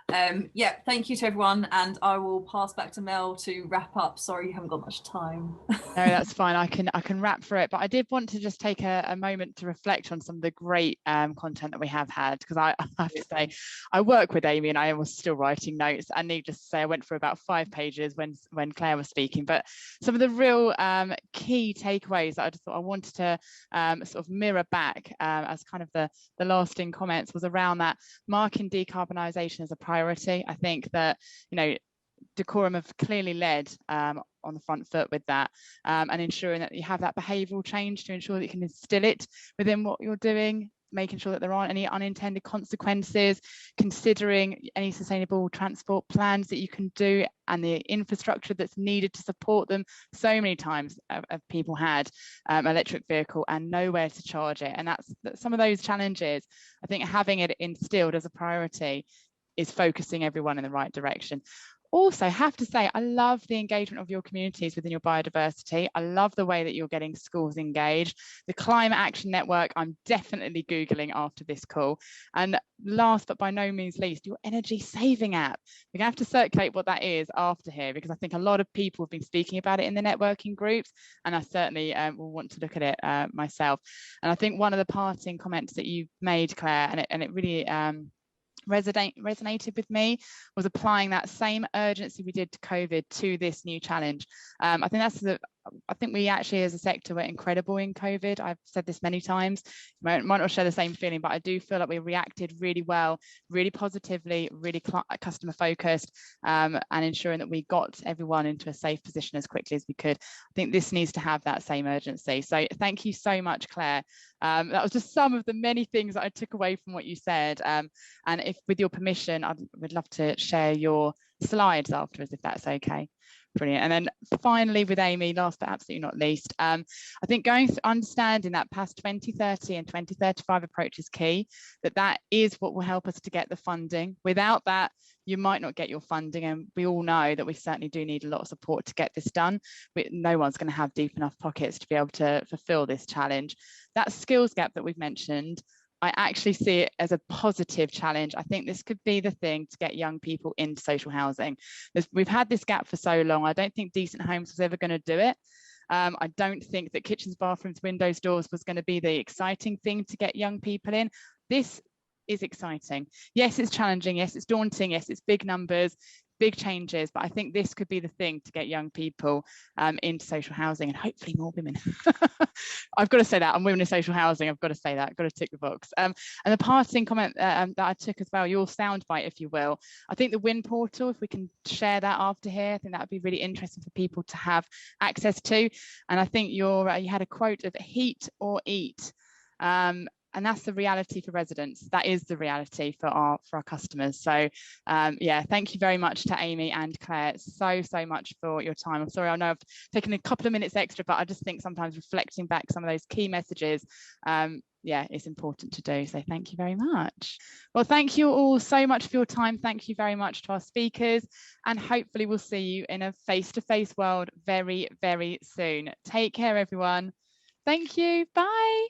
Yeah, thank you to everyone, and I will pass back to Mel to wrap up. Sorry you haven't got much time. No, that's fine. I can wrap through it, but I did want to just take a moment to reflect on some of the great content that we have had, because I have to say I work with Amy and I was still writing notes, and needless to say I went for about 5 pages when Claire was speaking. But some of the real key takeaways that I just thought I wanted to sort of mirror back as kind of the lasting comments was around that marking decarbonisation as a priority. I think that, you know, Decorum have clearly led on the front foot with that, and ensuring that you have that behavioural change to ensure that you can instill it within what you're doing, making sure that there aren't any unintended consequences, considering any sustainable transport plans that you can do and the infrastructure that's needed to support them. So many times people had electric vehicle and nowhere to charge it, and that's some of those challenges. I think having it instilled as a priority is focusing everyone in the right direction. Also, have to say, I love the engagement of your communities within your biodiversity. I love the way that you're getting schools engaged. The Climate Action Network, I'm definitely Googling after this call. And last but by no means least, your energy saving app. We're gonna have to circulate what that is after here, because I think a lot of people have been speaking about it in the networking groups, and I certainly will want to look at it myself. And I think one of the parting comments that you made, Claire, and it really resonated with me, was applying that same urgency we did to COVID to this new challenge. I think we actually as a sector were incredible in COVID. I've said this many times, might not share the same feeling, but I do feel like we reacted really well, really positively, really customer focused, and ensuring that we got everyone into a safe position as quickly as we could. I think this needs to have that same urgency. So thank you so much, Claire. That was just some of the many things that I took away from what you said. And if, with your permission, I would love to share your slides afterwards, if that's okay. Brilliant. And then finally with Amy, last but absolutely not least, I think going through understanding that past 2030 and 2035 approach is key, that is what will help us to get the funding. Without that, you might not get your funding, and we all know that we certainly do need a lot of support to get this done. No one's going to have deep enough pockets to be able to fulfill this challenge. That skills gap that we've mentioned, I actually see it as a positive challenge. I think this could be the thing to get young people into social housing. We've had this gap for so long. I don't think Decent Homes was ever going to do it. I don't think that kitchens, bathrooms, windows, doors was going to be the exciting thing to get young people in. This is exciting. Yes, it's challenging. Yes, it's daunting. Yes, it's big numbers, big changes, but I think this could be the thing to get young people into social housing, and hopefully more women. I've got to say that, I'm women in social housing, I've got to say that, I've got to tick the box. And the parting comment that I took as well, your soundbite, if you will, I think the WIN portal, if we can share that after here, I think that would be really interesting for people to have access to. And I think you had a quote of heat or eat. And that's the reality for residents. That is the reality for our customers. So yeah, thank you very much to Amy and Claire so much for your time. I'm sorry, I know I've taken a couple of minutes extra, but I just think sometimes reflecting back some of those key messages, yeah, it's important to do. So thank you very much. Well, thank you all so much for your time. Thank you very much to our speakers, and hopefully we'll see you in a face-to-face world very, very soon. Take care, everyone. Thank you. Bye.